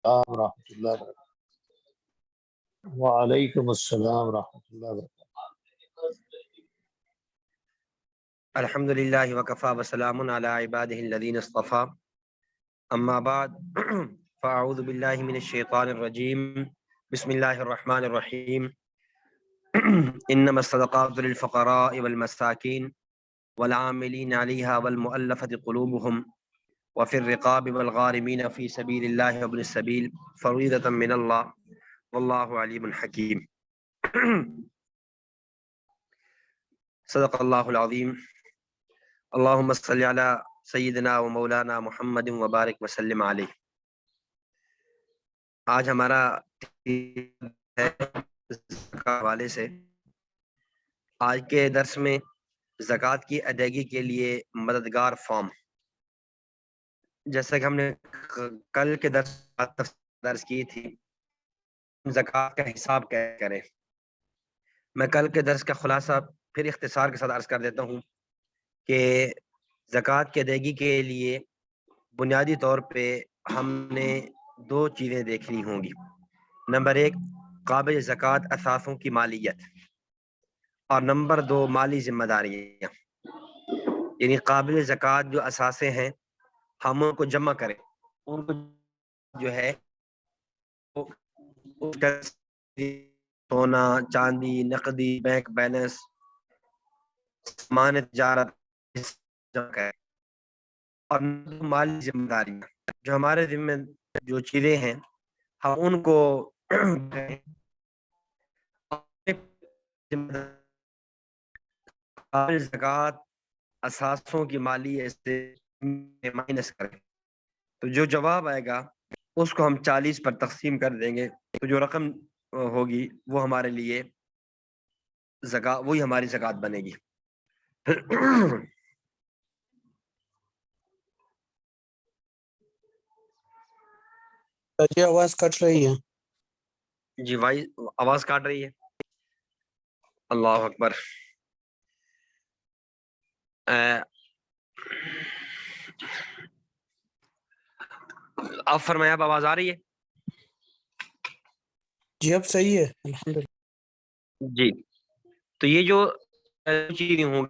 السلام ورحمۃ اللہ وبرکاتہ۔ وعلیکم السلام ورحمۃ اللہ وبرکاتہ۔ الحمد للہ وکفا وسلام علی عبادہ الذین اصطفیٰ، اما بعد فاعوذ باللہ من الشیطان الرجیم، بسم اللہ الرحمن الرحیم۔ انما الصدقات للفقراء والمساکین والعاملین علیہا والمؤلفۃ قلوبہم وفی الرقاب والغارمین فی سبیل اللہ وابن السبیل فریضۃ من اللہ واللہ علیم حکیم۔ صدق اللہ العظیم۔ اللہم صلی علی سیدنا و مولانا محمد وبارک وسلم علیہ۔ آج ہمارا حوالے سے آج کے درس میں زکوٰۃ کی ادائیگی کے لیے مددگار فارم، جیسا کہ ہم نے کل کے درس کی تھی، زکوٰۃ کا حساب کیسے کریں۔ میں کل کے درس کا خلاصہ پھر اختصار کے ساتھ عرض کر دیتا ہوں کہ زکوٰۃ کی ادائیگی کے لیے بنیادی طور پہ ہم نے دو چیزیں دیکھنی ہوں گی۔ نمبر ایک، قابل زکوٰۃ اثاثوں کی مالیت، اور نمبر دو، مالی ذمہ داریاں، یعنی قابل زکوٰۃ جو اثاثے ہیں ہم ان کو جمع کریں، ان کو جو ہے سونا، چاندی، نقدی، بینک بیلنس، سامان تجارت جمع کریں، اور مالی ذمہ داریاں جو ہمارے ذمہ جو چیزیں ہیں ہم ان کو زکوٰۃ اثاثوں کی مالیت سے مائنس کریں، تو جو جواب آئے گا اس کو ہم 40 پر تقسیم کر دیں گے، تو جو رقم ہوگی وہ ہمارے لیے زکوٰۃ، وہی ہماری زکوٰۃ بنے گی۔ جی آواز کٹ رہی ہے۔ جی آواز کاٹ رہی ہے، اللہ اکبر۔ آپ فرمائیں، اب آواز آ رہی ہے؟ جی اب صحیح ہے الحمدللہ۔ جی، تو یہ جو چیزیں ہوں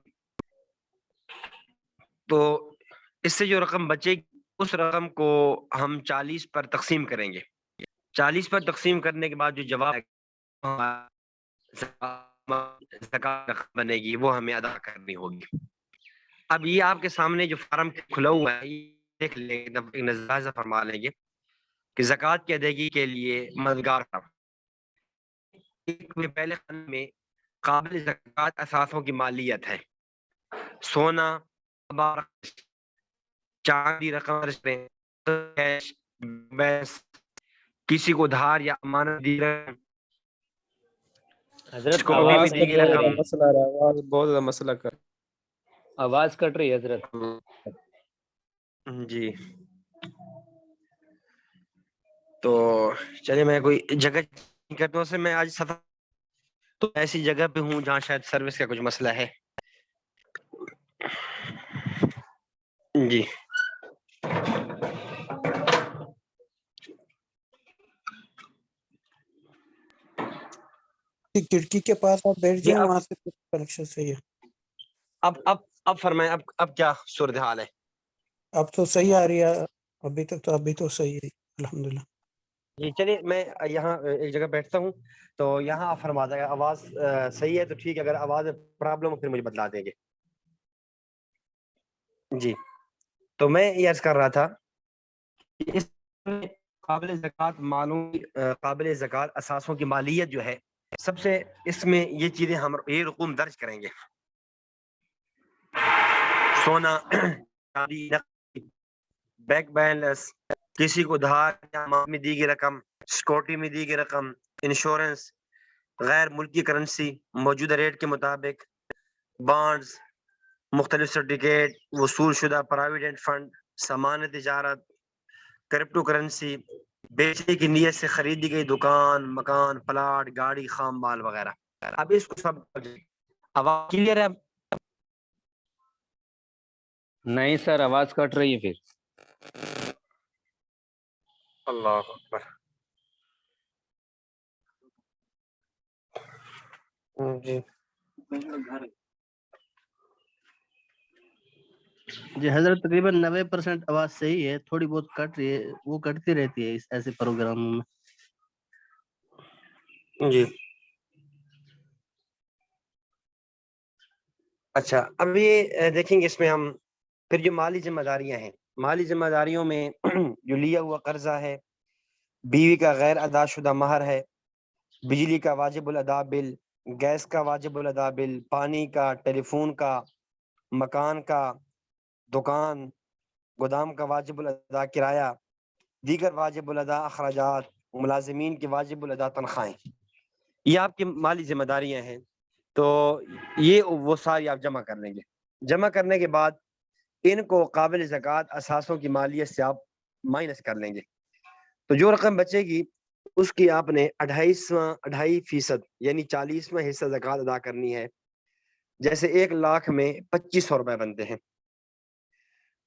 تو اس سے جو رقم بچے گی اس رقم کو ہم 40 پر تقسیم کریں گے۔ 40 پر تقسیم کرنے کے بعد جو جواب زکوٰۃ بنے گی وہ ہمیں ادا کرنی ہوگی۔ اب یہ آپ کے سامنے جو فارم کھلا ہوا ہے یہ دیکھ لیں، ایک نظر فرما لیں گے کہ زکوٰۃ کی ادائیگی کے لیے مددگار پہلے خانے میں قابل زکوٰۃ اثاثوں کی مالیت ہے، سونا، چاندی، رقم، کسی کو دھار یا امانت دی رقم، حضرت آواز مسئلہ آ رہا ہے، آواز بہت زیادہ مسئلہ کر، آواز کٹ رہی ہے حضرت۔ جی تو چلیے میں کوئی جگہ کرتا ہوں، سے میں آج سفر تو ایسی جگہ پہ ہوں جہاں شاید سروس کا کچھ مسئلہ ہے۔ جی کھڑکی کے پاس آپ بیٹھ جی، جائیں، وہاں سے کنیکشن صحیح ہے۔ اب فرمائیں، اب کیا صورتحال ہے؟ اب تو صحیح آ رہی ہے، ابھی تو صحیح ہے الحمدللہ۔ جی چلیے میں یہاں ایک جگہ بیٹھتا ہوں، تو یہاں آپ فرما دیں، آواز صحیح ہے تو ٹھیک ہے، اگر آواز پرابلم ہو پھر مجھے بتلا دیں گے۔ جی تو میں یہ عرض کر رہا تھا کہ اس قابل زکوٰۃ قابل زکوٰۃ اثاثوں کی مالیت جو ہے، سب سے اس میں یہ چیزیں ہم یہ رقوم درج کریں گے: سونا، چاندی، بینک بیلنس، کسی کو دھار یا امانت میں دی گئی رقم، سیکورٹی میں دی گئی رقم، انشورنس، غیر ملکی کرنسی موجودہ ریٹ کے مطابق، بانڈز، مختلف سرٹیفکیٹ، وصول شدہ پراویڈنٹ فنڈ، سامان تجارت، کرپٹو کرنسی، بیچنے کی نیت سے خریدی گئی دکان، مکان، پلاٹ، گاڑی، خام مال وغیرہ۔ اب اس کو سب آواز کلیئر ہے؟ نہیں سر، آواز کٹ رہی ہے پھر۔ اللہ اکبر. جی جی حضرت تقریباً 90% آواز صحیح ہے، تھوڑی بہت کٹ رہی ہے، وہ کٹتی رہتی ہے اس ایسے پروگراموں میں. جی. اچھا اب یہ دیکھیں گے اس میں ہم پھر جو مالی ذمہ داریاں ہیں، مالی ذمہ داریوں میں جو لیا ہوا قرضہ ہے، بیوی کا غیر ادا شدہ مہر ہے، بجلی کا واجب الادا بل، گیس کا واجب الادا بل، پانی کا، ٹیلی فون کا، مکان کا، دکان گودام کا واجب الادا کرایہ، دیگر واجب الادا اخراجات، ملازمین کے واجب الادا تنخواہیں، یہ آپ کی مالی ذمہ داریاں ہیں. تو یہ وہ ساری آپ جمع کر لیں گے. جمع کرنے کے بعد ان کو قابل زکوٰۃ اثاثوں کی مالیت سے آپ مائنس کر لیں گے. تو جو رقم بچے گی اس کی آپ نے 2.5% یعنی 40واں حصہ زکوٰۃ ادا کرنی ہے. جیسے 1 لاکھ میں 2500 روپے بنتے ہیں.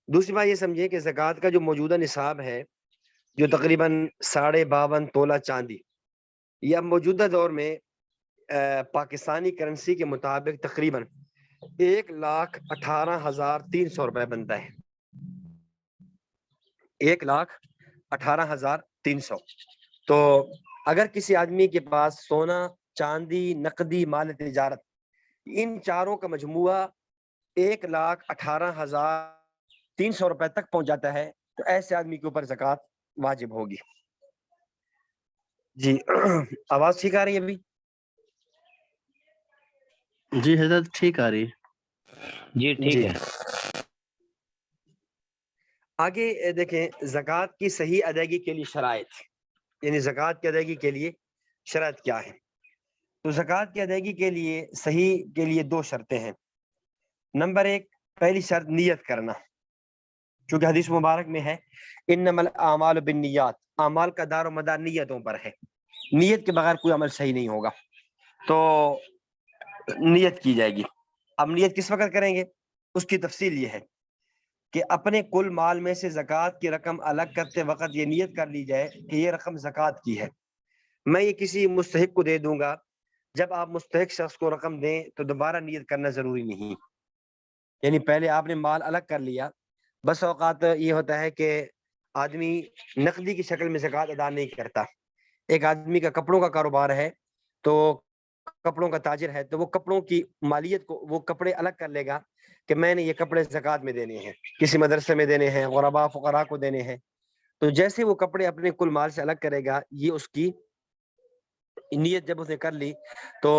دوسری بات یہ سمجھیے کہ زکوٰۃ کا جو موجودہ نصاب ہے جو تقریباً 52.5 تولہ چاندی، یہ اب موجودہ دور میں پاکستانی کرنسی کے مطابق تقریباً 1,18,300 روپے بنتا ہے. 1,18,300. تو اگر کسی آدمی کے پاس سونا، چاندی، نقدی مال تجارت، ان چاروں کا مجموعہ 1,18,300 روپے تک پہنچ جاتا ہے تو ایسے آدمی کے اوپر زکوٰۃ واجب ہوگی. جی آواز ٹھیک آ رہی ہے ابھی؟ جی حضرت ٹھیک آ رہی ہے. جی ٹھیک ہے. آگے دیکھیں زکوٰۃ کی صحیح ادائیگی کے لیے شرائط، یعنی زکوٰۃ کی ادائیگی کے لیے شرائط کیا ہے. تو زکوٰۃ کی ادائیگی کے لیے صحیح کے لیے 2 شرطیں ہیں. نمبر 1، پہلی شرط نیت کرنا، چونکہ حدیث مبارک میں ہے انما الاعمال بالنیات، اعمال کا دار و مدار نیتوں پر ہے، نیت کے بغیر کوئی عمل صحیح نہیں ہوگا. تو نیت کی جائے گی. اب نیت کس وقت کریں گے اس کی تفصیل یہ ہے کہ اپنے کل مال میں سے زکوٰۃ کی رقم الگ کرتے وقت یہ نیت کر لی جائے کہ یہ رقم زکوٰۃ کی ہے، میں یہ کسی مستحق کو دے دوں گا. جب آپ مستحق شخص کو رقم دیں تو دوبارہ نیت کرنا ضروری نہیں، یعنی پہلے آپ نے مال الگ کر لیا. بس اوقات یہ ہوتا ہے کہ آدمی نقدی کی شکل میں زکوٰۃ ادا نہیں کرتا. ایک آدمی کا کپڑوں کا کاروبار ہے، تو کپڑوں کا تاجر ہے، تو وہ کپڑوں کی مالیت کو وہ کپڑے الگ کر لے گا کہ میں نے یہ کپڑے زکوٰۃ میں دینے ہیں، کسی مدرسے میں دینے ہیں، غرباء فقراء کو دینے ہیں. تو جیسے وہ کپڑے اپنے کل مال سے الگ کرے گا، یہ اس کی نیت جب اس نے کر لی تو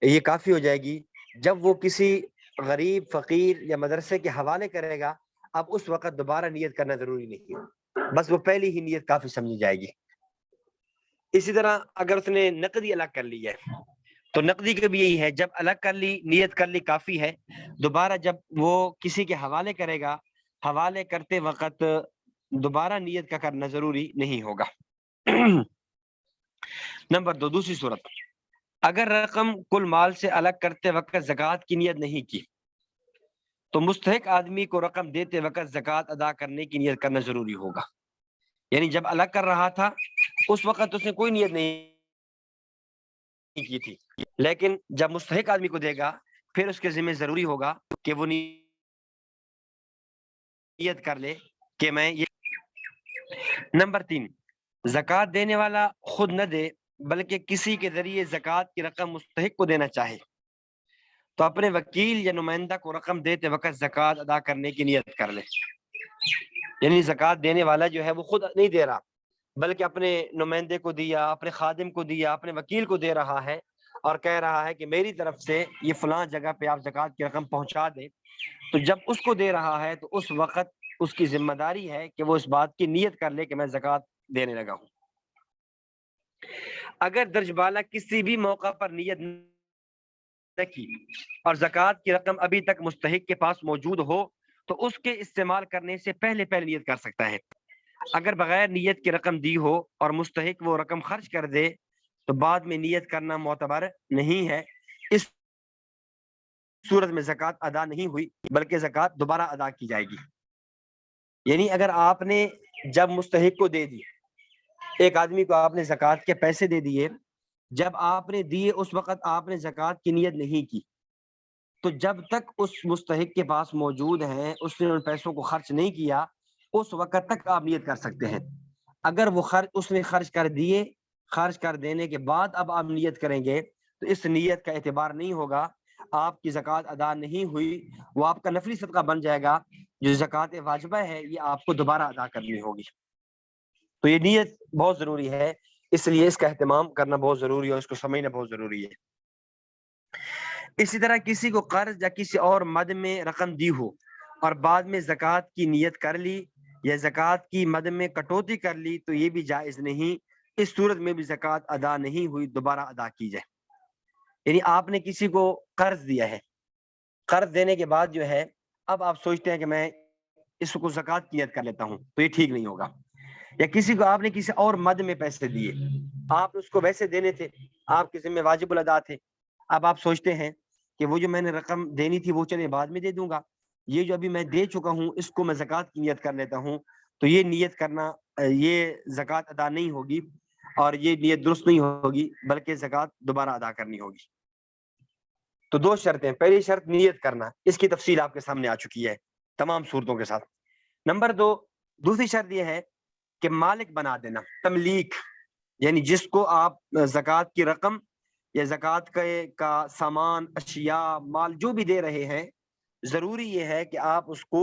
یہ کافی ہو جائے گی. جب وہ کسی غریب، فقیر یا مدرسے کے حوالے کرے گا، اب اس وقت دوبارہ نیت کرنا ضروری نہیں، بس وہ پہلی ہی نیت کافی سمجھی جائے گی. اسی طرح اگر اس نے نقدی الگ کر لی ہے تو نقدی کے بھی یہی ہے، جب الگ کر لی، نیت کر لی، کافی ہے. دوبارہ جب وہ کسی کے حوالے کرے گا، حوالے کرتے وقت دوبارہ نیت کا کرنا ضروری نہیں ہوگا. نمبر 2، دوسری صورت، اگر رقم کل مال سے الگ کرتے وقت زکوٰۃ کی نیت نہیں کی تو مستحق آدمی کو رقم دیتے وقت زکوٰۃ ادا کرنے کی نیت کرنا ضروری ہوگا. یعنی جب الگ کر رہا تھا اس وقت اس نے کوئی نیت نہیں کی تھی، لیکن جب مستحق آدمی کو دے گا پھر اس کے ذمہ ضروری ہوگا کہ وہ نیت کر لے کہ میں یہ. نمبر 3، زکوٰۃ دینے والا خود نہ دے بلکہ کسی کے ذریعے زکوٰۃ کی رقم مستحق کو دینا چاہے تو اپنے وکیل یا نمائندہ کو رقم دیتے وقت زکوٰۃ ادا کرنے کی نیت کر لے. یعنی زکوٰۃ دینے والا جو ہے وہ خود نہیں دے رہا بلکہ اپنے نمائندے کو دیا، اپنے خادم کو دیا، اپنے وکیل کو دے رہا ہے اور کہہ رہا ہے کہ میری طرف سے یہ فلاں جگہ پہ آپ زکوٰۃ کی رقم پہنچا دیں. تو جب اس کو دے رہا ہے تو اس وقت اس کی ذمہ داری ہے کہ وہ اس بات کی نیت کر لے کہ میں زکوٰۃ دینے لگا ہوں. اگر درج بالا کسی بھی موقع پر نیت نہ کی اور زکوٰۃ کی رقم ابھی تک مستحق کے پاس موجود ہو تو اس کے استعمال کرنے سے پہلے نیت کر سکتا ہے. اگر بغیر نیت کی رقم دی ہو اور مستحق وہ رقم خرچ کر دے تو بعد میں نیت کرنا معتبر نہیں ہے. اس صورت میں زکوٰۃ ادا نہیں ہوئی بلکہ زکوٰۃ دوبارہ ادا کی جائے گی. یعنی اگر آپ نے جب مستحق کو دے دی ایک آدمی کو آپ نے زکوٰۃ کے پیسے دے دیے، جب آپ نے دیے اس وقت آپ نے زکوٰۃ کی نیت نہیں کی، تو جب تک اس مستحق کے پاس موجود ہیں، اس نے ان پیسوں کو خرچ نہیں کیا، اس وقت تک آپ نیت کر سکتے ہیں۔ اگر وہ اس نے خرچ کر دیے، خرچ کر دینے کے بعد اب آپ نیت کریں گے تو اس نیت کا اعتبار نہیں ہوگا، آپ کی زکوٰۃ ادا نہیں ہوئی، وہ آپ کا نفلی صدقہ بن جائے گا۔ جو زکوٰۃ واجبہ ہے یہ آپ کو دوبارہ ادا کرنی ہوگی۔ تو یہ نیت بہت ضروری ہے، اس لیے اس کا اہتمام کرنا بہت ضروری ہے اور اس کو سمجھنا بہت ضروری ہے۔ اسی طرح کسی کو قرض یا کسی اور مد میں رقم دی ہو اور بعد میں زکوٰۃ کی نیت کر لی یا زکوٰۃ کی مد میں کٹوتی کر لی تو یہ بھی جائز نہیں، اس صورت میں بھی زکوٰۃ ادا نہیں ہوئی، دوبارہ ادا کی جائے۔ یعنی آپ نے کسی کو قرض دیا ہے، قرض دینے کے بعد جو ہے اب آپ سوچتے ہیں کہ میں اس کو زکوٰۃ کی نیت کر لیتا ہوں، تو یہ ٹھیک نہیں ہوگا۔ یا کسی کو آپ نے کسی اور مد میں پیسے دیے، آپ اس کو ویسے دینے تھے، آپ کے ذمہ واجب الادا تھے، اب آپ سوچتے ہیں کہ وہ جو میں نے رقم دینی تھی وہ چلے بعد میں دے دوں گا، یہ جو ابھی میں دے چکا ہوں اس کو میں زکوٰۃ کی نیت کر لیتا ہوں، تو یہ نیت کرنا، یہ زکوٰۃ ادا نہیں ہوگی اور یہ نیت درست نہیں ہوگی، بلکہ زکوٰۃ دوبارہ ادا کرنی ہوگی۔ تو دو شرطیں، پہلی شرط نیت کرنا، اس کی تفصیل آپ کے سامنے آ چکی ہے تمام صورتوں کے ساتھ۔ نمبر دو، دوسری شرط یہ ہے کہ مالک بنا دینا، تملیک، یعنی جس کو آپ زکوٰۃ کی رقم یا زکوٰۃ کا سامان، اشیاء، مال جو بھی دے رہے ہیں، ضروری یہ ہے کہ آپ اس کو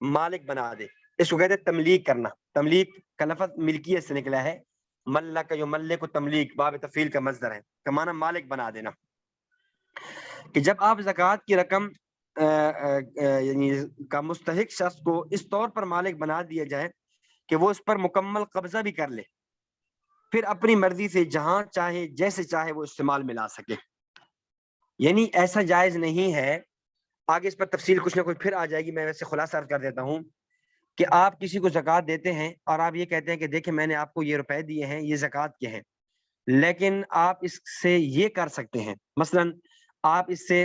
مالک بنا دیں، اس کو کہتے ہیں تملیک کرنا۔ تملیک کا لفظ ملکیت سے نکلا ہے، ملک یملک تملیک، باب تفعیل کا مصدر ہے، کا معنی مالک بنا دینا۔ کہ جب آپ زکوٰۃ کی رقم یعنی کا مستحق شخص کو اس طور پر مالک بنا دیا جائے کہ وہ اس پر مکمل قبضہ بھی کر لے، پھر اپنی مرضی سے جہاں چاہے جیسے چاہے وہ استعمال میں لا سکے۔ یعنی ایسا جائز نہیں ہے، آگے اس پر تفصیل کچھ نہ کچھ پھر آ جائے گی، میں ویسے خلاصہ عرض کر دیتا ہوں کہ آپ کسی کو زکوٰۃ دیتے ہیں اور آپ یہ کہتے ہیں کہ دیکھیں میں نے آپ کو یہ روپے دیے ہیں، یہ زکوٰۃ کے ہیں، لیکن آپ اس سے یہ کر سکتے ہیں، مثلا آپ اس سے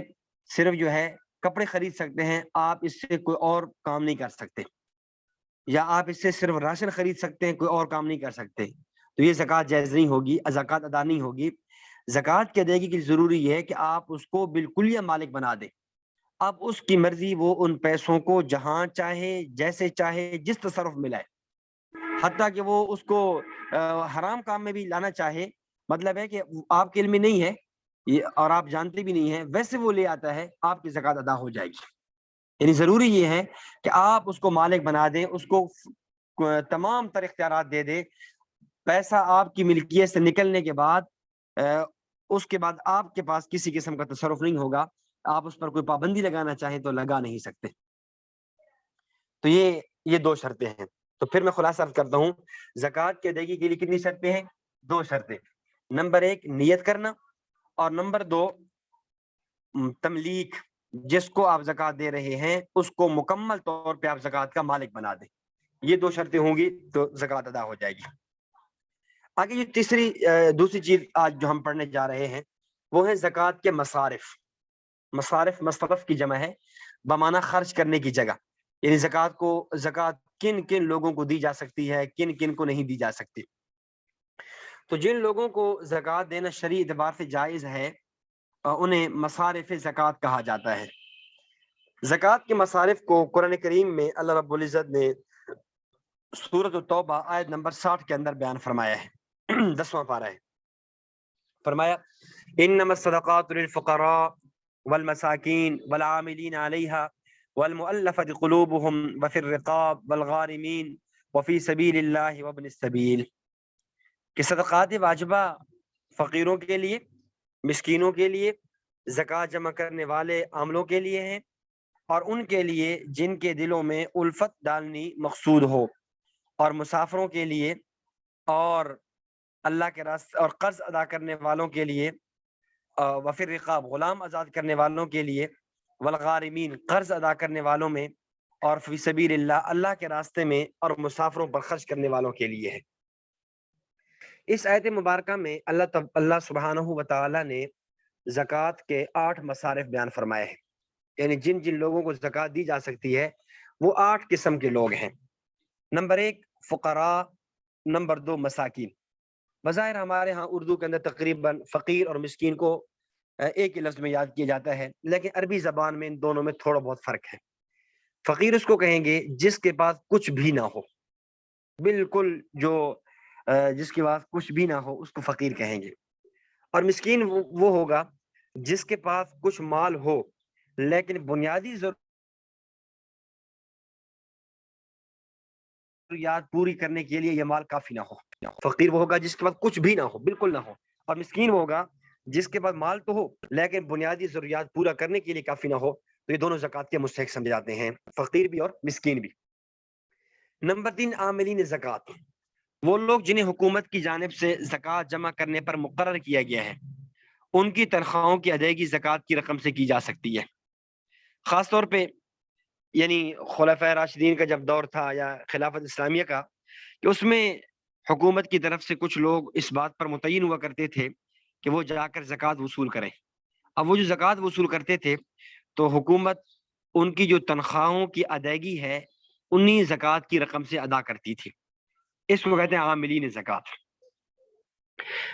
صرف جو ہے کپڑے خرید سکتے ہیں، آپ اس سے کوئی اور کام نہیں کر سکتے، یا آپ اس سے صرف راشن خرید سکتے ہیں، کوئی اور کام نہیں کر سکتے، تو یہ زکوٰۃ جائز نہیں ہوگی، زکوٰۃ ادا نہیں ہوگی۔ زکوٰۃ کی ادائیگی کی ضروری ہے کہ آپ اس کو بالکل مالک بنا دیں، اب اس کی مرضی وہ ان پیسوں کو جہاں چاہے جیسے چاہے جس تصرف میں لائے، حتیٰ کہ وہ اس کو حرام کام میں بھی لانا چاہے، مطلب ہے کہ آپ کے علم میں نہیں ہے اور آپ جانتے بھی نہیں ہیں، ویسے وہ لے آتا ہے، آپ کی زکوٰۃ ادا ہو جائے گی۔ یعنی ضروری یہ ہے کہ آپ اس کو مالک بنا دیں، اس کو تمام تر اختیارات دے دیں، پیسہ آپ کی ملکیت سے نکلنے کے بعد اس کے بعد آپ کے پاس کسی قسم کا تصرف نہیں ہوگا، آپ اس پر کوئی پابندی لگانا چاہیں تو لگا نہیں سکتے۔ تو یہ دو شرطیں ہیں۔ تو پھر میں خلاصہ عرض کرتا ہوں، زکوٰۃ کی ادائیگی کے لیے کتنی شرطیں ہیں؟ دو شرطیں، نمبر ایک نیت کرنا، اور نمبر دو تملیک، جس کو آپ زکوٰۃ دے رہے ہیں اس کو مکمل طور پہ آپ زکوٰۃ کا مالک بنا دیں۔ یہ دو شرطیں ہوں گی تو زکوٰۃ ادا ہو جائے گی۔ آگے یہ دوسری چیز آج جو ہم پڑھنے جا رہے ہیں وہ ہے زکوٰۃ کے مصارف۔ مصارف مصرف کی جمع ہے، بمعنی خرچ کرنے کی جگہ، یعنی زکوٰۃ کن کن لوگوں کو دی جا سکتی ہے، کن کن کو نہیں دی جا سکتی۔ تو جن لوگوں کو زکوٰۃ دینا شرعی اعتبار سے جائز ہے انہیں مصارف زکوٰۃ کہا جاتا ہے۔ زکوٰۃ کے مصارف کو قرآن کریم میں اللہ رب العزت نے سورۃ التوبہ آیت نمبر 60 کے اندر بیان فرمایا ہے، 10واں پارہ ہے، فرمایا انما الصدقات للفقراء والمساکین والعاملین علیہا والمؤلفۃ قلوبهم وفی الرقاب والغارمین وفی سبیل اللہ وابن السبیل، کہ صدقات واجبہ فقیروں کے لیے، مسکینوں کے لیے، زکوٰۃ جمع کرنے والے عاملوں کے لیے ہیں، اور ان کے لیے جن کے دلوں میں الفت ڈالنی مقصود ہو، اور مسافروں کے لیے، اور اللہ کے راستے اور قرض ادا کرنے والوں کے لیے، وفی الرقاب غلام آزاد کرنے والوں کے لیے، والغارمین قرض ادا کرنے والوں میں، اور فی سبیل اللہ اللہ کے راستے میں اور مسافروں پر خرچ کرنے والوں کے لیے ہے۔ اس آیت مبارکہ میں اللہ سبحانہ و تعالی نے زکوٰۃ کے 8 مصارف بیان فرمائے ہیں، یعنی جن جن لوگوں کو زکوٰۃ دی جا سکتی ہے وہ 8 قسم کے لوگ ہیں۔ نمبر 1 فقراء، نمبر 2 مساکین۔ بظاہر ہمارے ہاں اردو کے اندر تقریباً فقیر اور مسکین کو ایک ہی لفظ میں یاد کیا جاتا ہے، لیکن عربی زبان میں ان دونوں میں تھوڑا بہت فرق ہے۔ فقیر اس کو کہیں گے جس کے پاس کچھ بھی نہ ہو، بالکل جو جس کے پاس کچھ بھی نہ ہو اس کو فقیر کہیں گے۔ اور مسکین وہ ہوگا جس کے پاس کچھ مال ہو لیکن بنیادی ضروریات پوری کرنے کے لیے یہ مال کافی نہ ہو۔ فقیر وہ ہوگا جس کے پاس کچھ بھی نہ ہو، بالکل نہ ہو، اور مسکین وہ ہوگا جس کے پاس مال تو ہو لیکن بنیادی ضروریات پورا کرنے کے لیے کافی نہ ہو۔ تو یہ دونوں زکوٰۃ کے مستحق سمجھے جاتے ہیں، فقیر بھی اور مسکین بھی۔ نمبر 3، عاملین زکوٰۃ، وہ لوگ جنہیں حکومت کی جانب سے زکوٰۃ جمع کرنے پر مقرر کیا گیا ہے، ان کی تنخواہوں کی ادائیگی زکوٰۃ کی رقم سے کی جا سکتی ہے۔ خاص طور پہ یعنی خلفائے راشدین کا جب دور تھا یا خلافت اسلامیہ کا، کہ اس میں حکومت کی طرف سے کچھ لوگ اس بات پر متعین ہوا کرتے تھے کہ وہ جا کر زکوٰۃ وصول کریں۔ اب وہ جو زکوٰۃ وصول کرتے تھے تو حکومت ان کی جو تنخواہوں کی ادائیگی ہے انہی زکوٰۃ کی رقم سے ادا کرتی تھی، اس کو کہتے ہیں عاملین زکوٰۃ۔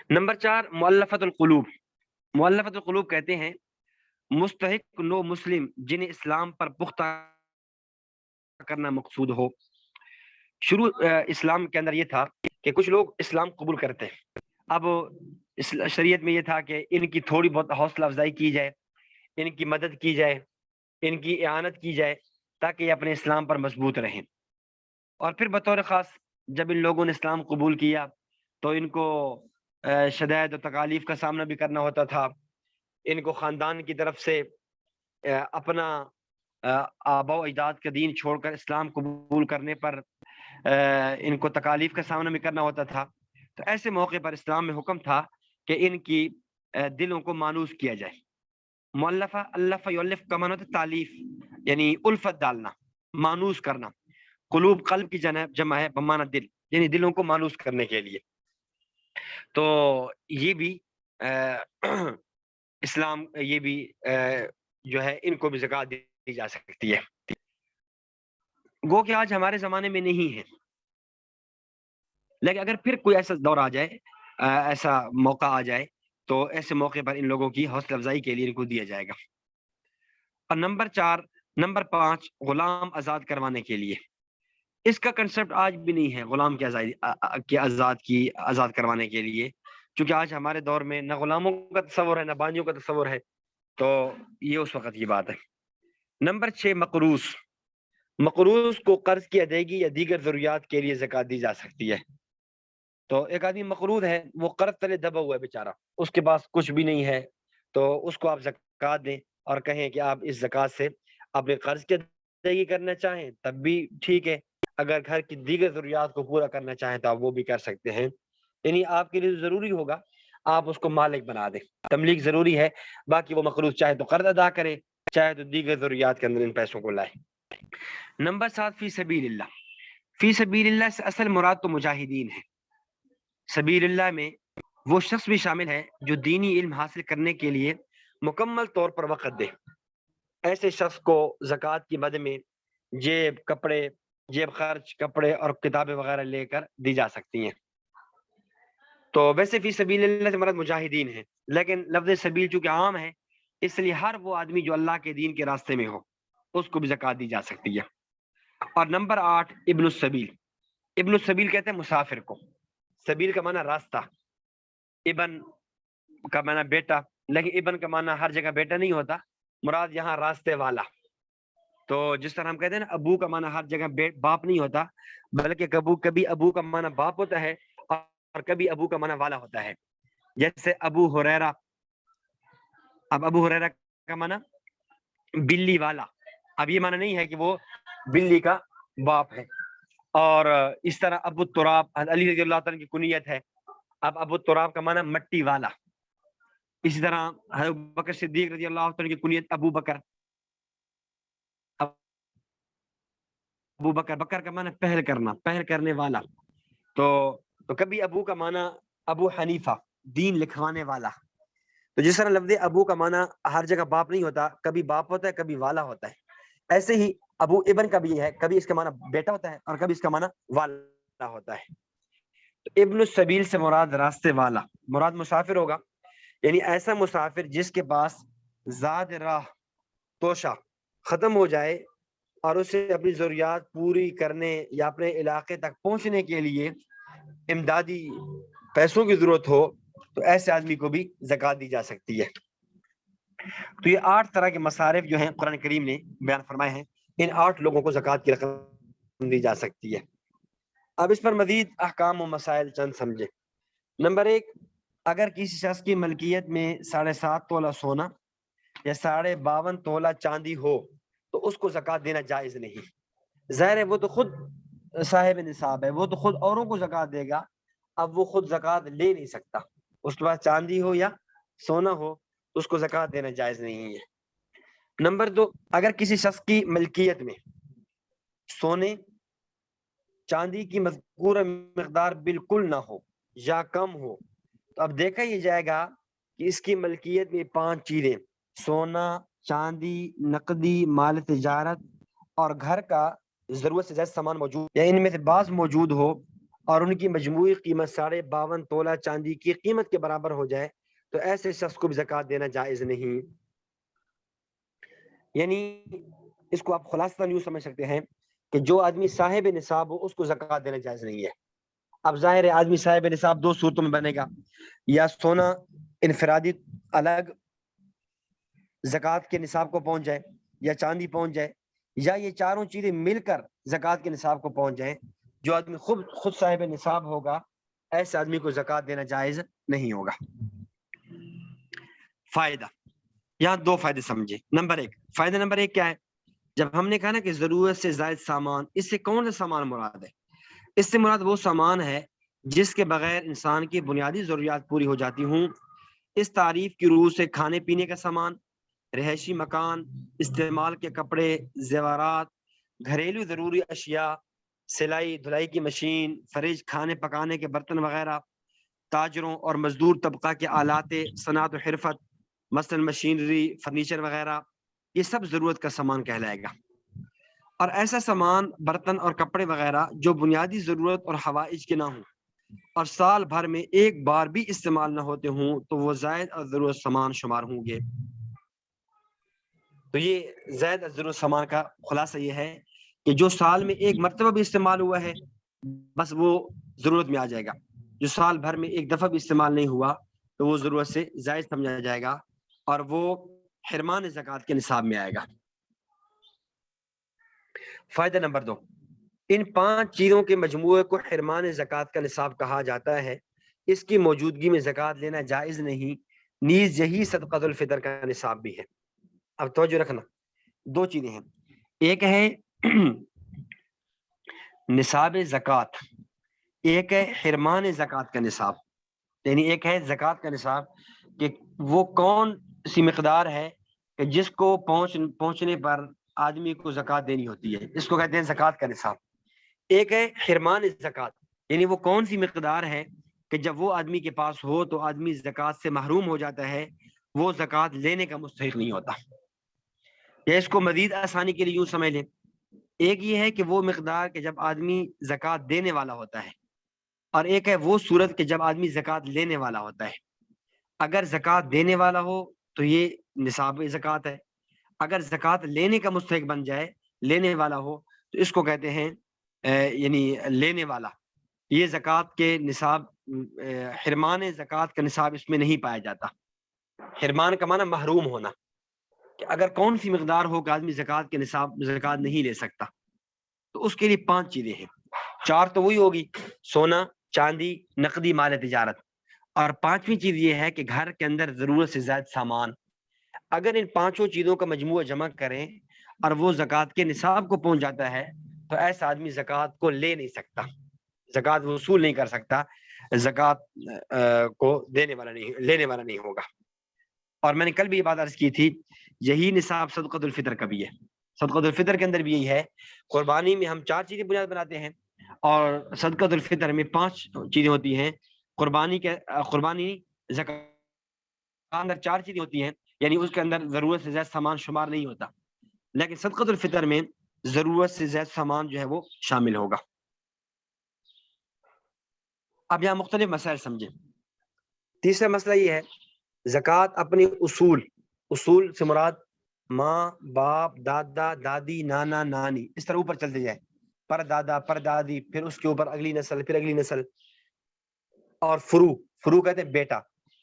نمبر 4، مؤلفۃ القلوب، مؤلفۃ القلوب کہتے ہیں مستحق نو مسلم جنہیں اسلام پر پختہ کرنا مقصود ہو۔ شروع اسلام کے اندر یہ تھا کہ کچھ لوگ اسلام قبول کرتے ہیں، اب شریعت میں یہ تھا کہ ان کی تھوڑی بہت حوصلہ افزائی کی جائے، ان کی مدد کی جائے، ان کی اعانت کی جائے تاکہ یہ اپنے اسلام پر مضبوط رہیں۔ اور پھر بطور خاص جب ان لوگوں نے اسلام قبول کیا تو ان کو شدائد و تکالیف کا سامنا بھی کرنا ہوتا تھا، ان کو خاندان کی طرف سے اپنا آباء و اجداد کا دین چھوڑ کر اسلام قبول کرنے پر ان کو تکالیف کا سامنا بھی کرنا ہوتا تھا۔ تو ایسے موقع پر اسلام میں حکم تھا کہ ان کی دلوں کو مانوس کیا جائے۔ مؤلفہ، الف یؤلف کا معنی ہوتا ہے تالیف، یعنی الفت ڈالنا، مانوس کرنا۔ قلوب قلب کی جمع ہے بمعنی دل، یعنی دلوں کو مانوس کرنے کے لیے۔ تو یہ بھی اسلام یہ بھی جو ہے ان کو بھی زکوٰۃ دی جا سکتی ہے۔ گو کہ آج ہمارے زمانے میں نہیں ہے، لیکن اگر پھر کوئی ایسا دور آ جائے، ایسا موقع آ جائے تو ایسے موقع پر ان لوگوں کی حوصلہ افزائی کے لیے ان کو دیا جائے گا۔ اور نمبر 5، غلام آزاد کروانے کے لیے۔ اس کا کنسپٹ آج بھی نہیں ہے غلام کی آزاد کروانے کے لیے، چونکہ آج ہمارے دور میں نہ غلاموں کا تصور ہے نہ بانجیوں کا تصور ہے، تو یہ اس وقت کی بات ہے۔ نمبر 6، مقروض، مقروض کو قرض کی ادائیگی یا دیگر ضروریات کے لیے زکوٰۃ دی جا سکتی ہے۔ تو ایک آدمی مقروض ہے، وہ قرض تلے دبا ہوا ہے بیچارہ، اس کے پاس کچھ بھی نہیں ہے، تو اس کو آپ زکوٰۃ دیں اور کہیں کہ آپ اس زکوٰۃ سے اپنے قرض کی ادائیگی کرنا چاہیں تب بھی ٹھیک ہے، اگر گھر کی دیگر ضروریات کو پورا کرنا چاہیں تو آپ وہ بھی کر سکتے ہیں۔ یعنی آپ کے لیے ضروری ہوگا آپ اس کو مالک بنا دیں، تملیک ضروری ہے، باقی وہ مقروض چاہے تو قرض ادا کرے چاہے تو دیگر ضروریات کے اندر ان پیسوں کو لائے۔ نمبر 7، فی سبیل اللہ، فی سبیل اللہ سے اصل مراد تو مجاہدین ہے۔ سبیل اللہ میں وہ شخص بھی شامل ہے جو دینی علم حاصل کرنے کے لیے مکمل طور پر وقت دے۔ ایسے شخص کو زکوٰۃ کی مد میں جیب خرچ کپڑے اور کتابیں وغیرہ لے کر دی جا سکتی ہیں۔ تو ویسے فی سبیل اللہ سے مراد مجاہدین ہے، لیکن لفظ سبیل چونکہ عام ہے اس لیے ہر وہ آدمی جو اللہ کے دین کے راستے میں ہو اس کو بھی زکوٰۃ دی جا سکتی ہے۔ اور نمبر 8، ابن السبیل، ابن السبیل کہتے ہیں مسافر کو۔ سبیل کا معنی راستہ، ابن کا معنی بیٹا، لیکن ابن کا معنی ہر جگہ بیٹا نہیں ہوتا، مراد یہاں راستے والا۔ تو جس طرح ہم کہتے ہیں نا ابو کا معنی ہر جگہ باپ نہیں ہوتا، بلکہ کبھی ابو کا معنی باپ ہوتا ہے اور کبھی ابو کا معنی والا ہوتا ہے۔ جیسے ابو ہریرہ، اب ابو ہریرہ کا معنی بلی والا، اب یہ معنی نہیں ہے کہ وہ بلی کا باپ ہے۔ اور اس طرح ابو تراب علی رضی اللہ تعالیٰ کی کنیت ہے، اب ابو تراب کا معنی مٹی والا۔ اسی طرح حضرت بکر صدیق رضی اللہ تعالیٰ کی کنیت ابو بکر، ابو بکر، بکر کا معنی پہل کرنا، پہل کرنے والا۔ تو کبھی ابو کا معنی ابو حنیفہ، دین لکھوانے والا۔ تو جس طرح لفظ ابو کا معنی ہر جگہ باپ نہیں ہوتا، کبھی باپ ہوتا ہے کبھی والا ہوتا ہے، ایسے ہی ابو ابن کا بھی ہے، کبھی اس کا معنی بیٹا ہوتا ہے اور کبھی اس کا معنی والا ہوتا ہے۔ تو ابن السبیل سے مراد راستے والا، مراد مسافر ہوگا، یعنی ایسا مسافر جس کے پاس زاد راہ توشہ ختم ہو جائے اور اسے اپنی ضروریات پوری کرنے یا اپنے علاقے تک پہنچنے کے لیے امدادی پیسوں کی ضرورت ہو، تو ایسے آدمی کو بھی زکوٰۃ دی جا سکتی ہے۔ تو یہ 8 طرح کے مصارف جو ہیں قرآن کریم نے بیان فرمائے ہیں، ان 8 لوگوں کو زکوٰۃ کی رقم دی جا سکتی ہے۔ اب اس پر مزید احکام و مسائل چند سمجھے۔ نمبر 1، اگر کسی شخص کی ملکیت میں 7.5 تولہ سونا یا 52.5 تولہ چاندی ہو تو اس کو زکوٰۃ دینا جائز نہیں۔ ظاہر ہے وہ تو خود صاحب نصاب ہے، وہ تو خود اوروں کو زکوٰۃ دے گا، اب وہ خود زکوٰۃ لے نہیں سکتا۔ اس کے پاس چاندی ہو یا سونا ہو تو اس کو زکوٰۃ دینا جائز نہیں ہے۔ نمبر 2، اگر کسی شخص کی ملکیت میں سونے چاندی کی مذکورہ مقدار بالکل نہ ہو یا کم ہو، تو اب دیکھا یہ جائے گا کہ اس کی ملکیت میں 5 چیزیں، سونا، چاندی، نقدی مال تجارت اور گھر کا ضرورت سے زیادہ سامان موجود، یا ان میں سے بعض موجود ہو اور ان کی مجموعی قیمت 52.5 تولہ چاندی کی قیمت کے برابر ہو جائے، تو ایسے شخص کو بھی زکوٰۃ دینا جائز نہیں۔ یعنی اس کو آپ خلاصتاً یوں سمجھ سکتے ہیں کہ جو آدمی صاحب نصاب ہو اس کو زکوٰۃ دینا جائز نہیں ہے۔ اب ظاہر ہے آدمی صاحب نصاب 2 صورتوں میں بنے گا، یا سونا انفرادی الگ زکوٰۃ کے نصاب کو پہنچ جائے، یا چاندی پہنچ جائے، یا یہ چاروں چیزیں مل کر زکوٰۃ کے نصاب کو پہنچ جائیں۔ جو آدمی خود صاحب نصاب ہوگا ایسے آدمی کو زکوٰۃ دینا جائز نہیں ہوگا۔ فائدہ، یہاں 2 فائدے سمجھے۔ نمبر 1، فائدہ نمبر 1 کیا ہے؟ جب ہم نے کہا نا کہ ضرورت سے زائد سامان، اس سے کون سا سامان مراد ہے؟ اس سے مراد وہ سامان ہے جس کے بغیر انسان کی بنیادی ضروریات پوری ہو جاتی ہوں۔ اس تعریف کی روح سے کھانے پینے کا سامان، رہائشی مکان، استعمال کے کپڑے، زیورات، گھریلو ضروری اشیاء، سلائی دھلائی کی مشین، فریج، کھانے پکانے کے برتن وغیرہ، تاجروں اور مزدور طبقہ کے آلات صنعت و حرفت، مثلا مشینری، فرنیچر وغیرہ، یہ سب ضرورت کا سامان کہلائے گا۔ اور ایسا سامان، برتن اور کپڑے وغیرہ جو بنیادی ضرورت اور حوائج کے نہ ہوں اور سال بھر میں ایک بار بھی استعمال نہ ہوتے ہوں تو وہ زائد اور ضرورت سامان شمار ہوں گے۔ تو یہ زائد اور ضرورت سامان کا خلاصہ یہ ہے کہ جو سال میں ایک مرتبہ بھی استعمال ہوا ہے بس وہ ضرورت میں آ جائے گا، جو سال بھر میں ایک دفعہ بھی استعمال نہیں ہوا تو وہ ضرورت سے زائد سمجھا جائے گا اور وہ حرمان زکوٰۃ کے نصاب میں آئے گا۔ فائدہ نمبر 2، ان 5 چیزوں کے مجموعے کو حرمان زکوٰۃ کا نصاب کہا جاتا ہے۔ اس کی موجودگی میں زکوٰۃ لینا جائز نہیں، نیز یہی صدقۃ الفطر کا نصاب بھی ہے۔ اب توجہ رکھنا، 2 چیزیں ہیں، ایک ہے نصاب زکوٰۃ، ایک ہے حرمان زکوٰۃ کا نصاب۔ یعنی ایک ہے زکوٰۃ کا نصاب کہ وہ کون سی مقدار ہے کہ جس کو پہنچنے پر آدمی کو زکوٰۃ دینی ہوتی ہے، اس کو کہتے ہیں زکوٰۃ کا نصاب۔ ایک ہے حرمان زکوٰۃ، یعنی وہ کون سی مقدار ہے کہ جب وہ آدمی کے پاس ہو تو آدمی زکوٰۃ سے محروم ہو جاتا ہے، وہ زکوٰۃ لینے کا مستحق نہیں ہوتا۔ یا اس کو مزید آسانی کے لیے یوں سمجھ لیں، ایک یہ ہے کہ وہ مقدار کہ جب آدمی زکوٰۃ دینے والا ہوتا ہے، اور ایک ہے وہ صورت کہ جب آدمی زکوٰۃ لینے والا ہوتا ہے۔ اگر زکوٰۃ دینے والا ہو تو یہ نصاب زکوٰۃ ہے، اگر زکوٰۃ لینے کا مستحق بن جائے، لینے والا ہو، تو اس کو کہتے ہیں یعنی لینے والا۔ یہ زکوٰۃ کے نصاب، حرمان زکوٰۃ کا نصاب اس میں نہیں پایا جاتا۔ حرمان کا معنی محروم ہونا، کہ اگر کون سی مقدار ہو کہ آدمی زکوٰۃ کے نصاب زکوٰۃ نہیں لے سکتا، تو اس کے لیے 5 چیزیں ہیں۔ 4 تو وہی ہوگی، سونا، چاندی، نقدی مال تجارت، اور 5ویں چیز یہ ہے کہ گھر کے اندر ضرورت سے زائد سامان۔ اگر ان 5 چیزوں کا مجموعہ جمع کریں اور وہ زکوٰۃ کے نصاب کو پہنچ جاتا ہے تو ایسا آدمی زکوٰۃ کو لے نہیں سکتا، زکوٰۃ وصول نہیں کر سکتا، زکوٰۃ کو لینے والا نہیں ہوگا۔ اور میں نے کل بھی یہ بات عرض کی تھی، یہی نصاب صدقۃ الفطر کا بھی ہے۔ صدقۃ الفطر کے اندر بھی یہی ہے، قربانی میں ہم 4 چیزیں بنیاد بناتے ہیں اور صدقۃ الفطر میں 5 چیزیں ہوتی ہیں۔ قربانی زکوٰۃ اندر 4 چیزیں ہوتی ہیں، یعنی اس کے اندر ضرورت سے زیادہ سامان شمار نہیں ہوتا، لیکن صدقۃ الفطر میں ضرورت سے زیادہ سامان جو ہے وہ شامل ہوگا۔ اب یہاں مختلف مسائل سمجھیں. تیسرا مسئلہ یہ ہے زکوٰۃ اپنی اصول سے مراد ماں باپ دادا دادی نانا نانی اس طرح اوپر چلتے جائے، پر دادا پر دادی، پھر اس کے اوپر اگلی نسل، پھر اگلی نسل. اور فرو کہتے ہیں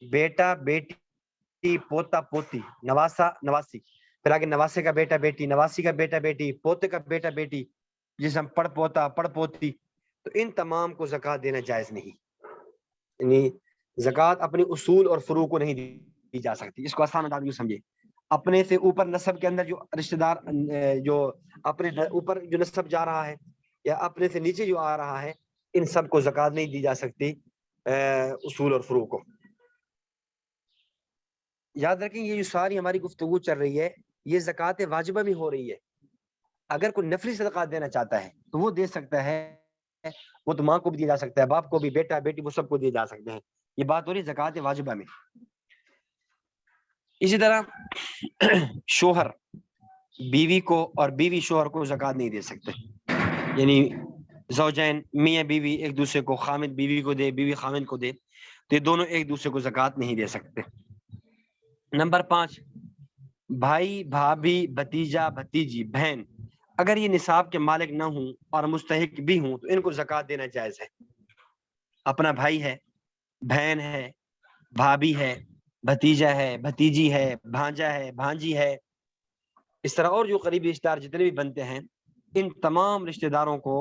بیٹا بیٹی پوتا پوتی نواسا نواسی، پھر آگے نواسے کا بیٹا بیٹی، نواسی کا بیٹا بیٹی، پوتے کا بیٹا بیٹی، جسے ہم پڑ پوتا پڑ پوتی، تو ان تمام کو زکوٰۃ دینا جائز نہیں. یعنی زکوٰۃ اپنی اصول اور فروع کو نہیں دی جا سکتی. اس کو آسان انداز میں سمجھے، اپنے سے اوپر نسب کے اندر جو رشتہ دار جو اپنے اوپر جو نسب جا رہا ہے یا اپنے سے نیچے جو آ رہا ہے، ان سب کو زکوٰۃ نہیں دی جا سکتی اصول اور فروع کو. یاد رکھیں یہ جو ساری ہماری گفتگو چل رہی ہے یہ زکوٰۃ واجبہ میں ہو رہی ہے. اگر کوئی نفلی صدقات دینا چاہتا ہے تو وہ دے سکتا ہے، وہ تو ماں کو بھی دیا جا سکتا ہے، باپ کو بھی، بیٹا بیٹی وہ سب کو دیے جا سکتے ہیں. یہ بات ہو رہی ہے زکوٰۃ واجبہ میں. اسی طرح شوہر بیوی کو اور بیوی شوہر کو زکوٰۃ نہیں دے سکتے. یعنی زوجین میاں بیوی ایک دوسرے کو، خامد بیوی کو دے، بیوی خامد کو دے، تو یہ دونوں ایک دوسرے کو زکوٰۃ نہیں دے سکتے. نمبر 5 بھائی بھابھی بھتیجا بھتیجی بہن اگر یہ نصاب کے مالک نہ ہوں اور مستحق بھی ہوں تو ان کو زکوٰۃ دینا جائز ہے. اپنا بھائی ہے، بہن ہے، بھابھی ہے، بھتیجا ہے، بھتیجی ہے، بھانجا ہے، بھانجی ہے، اس طرح اور جو قریبی رشتہ دار جتنے بھی بنتے ہیں، ان تمام رشتہ داروں کو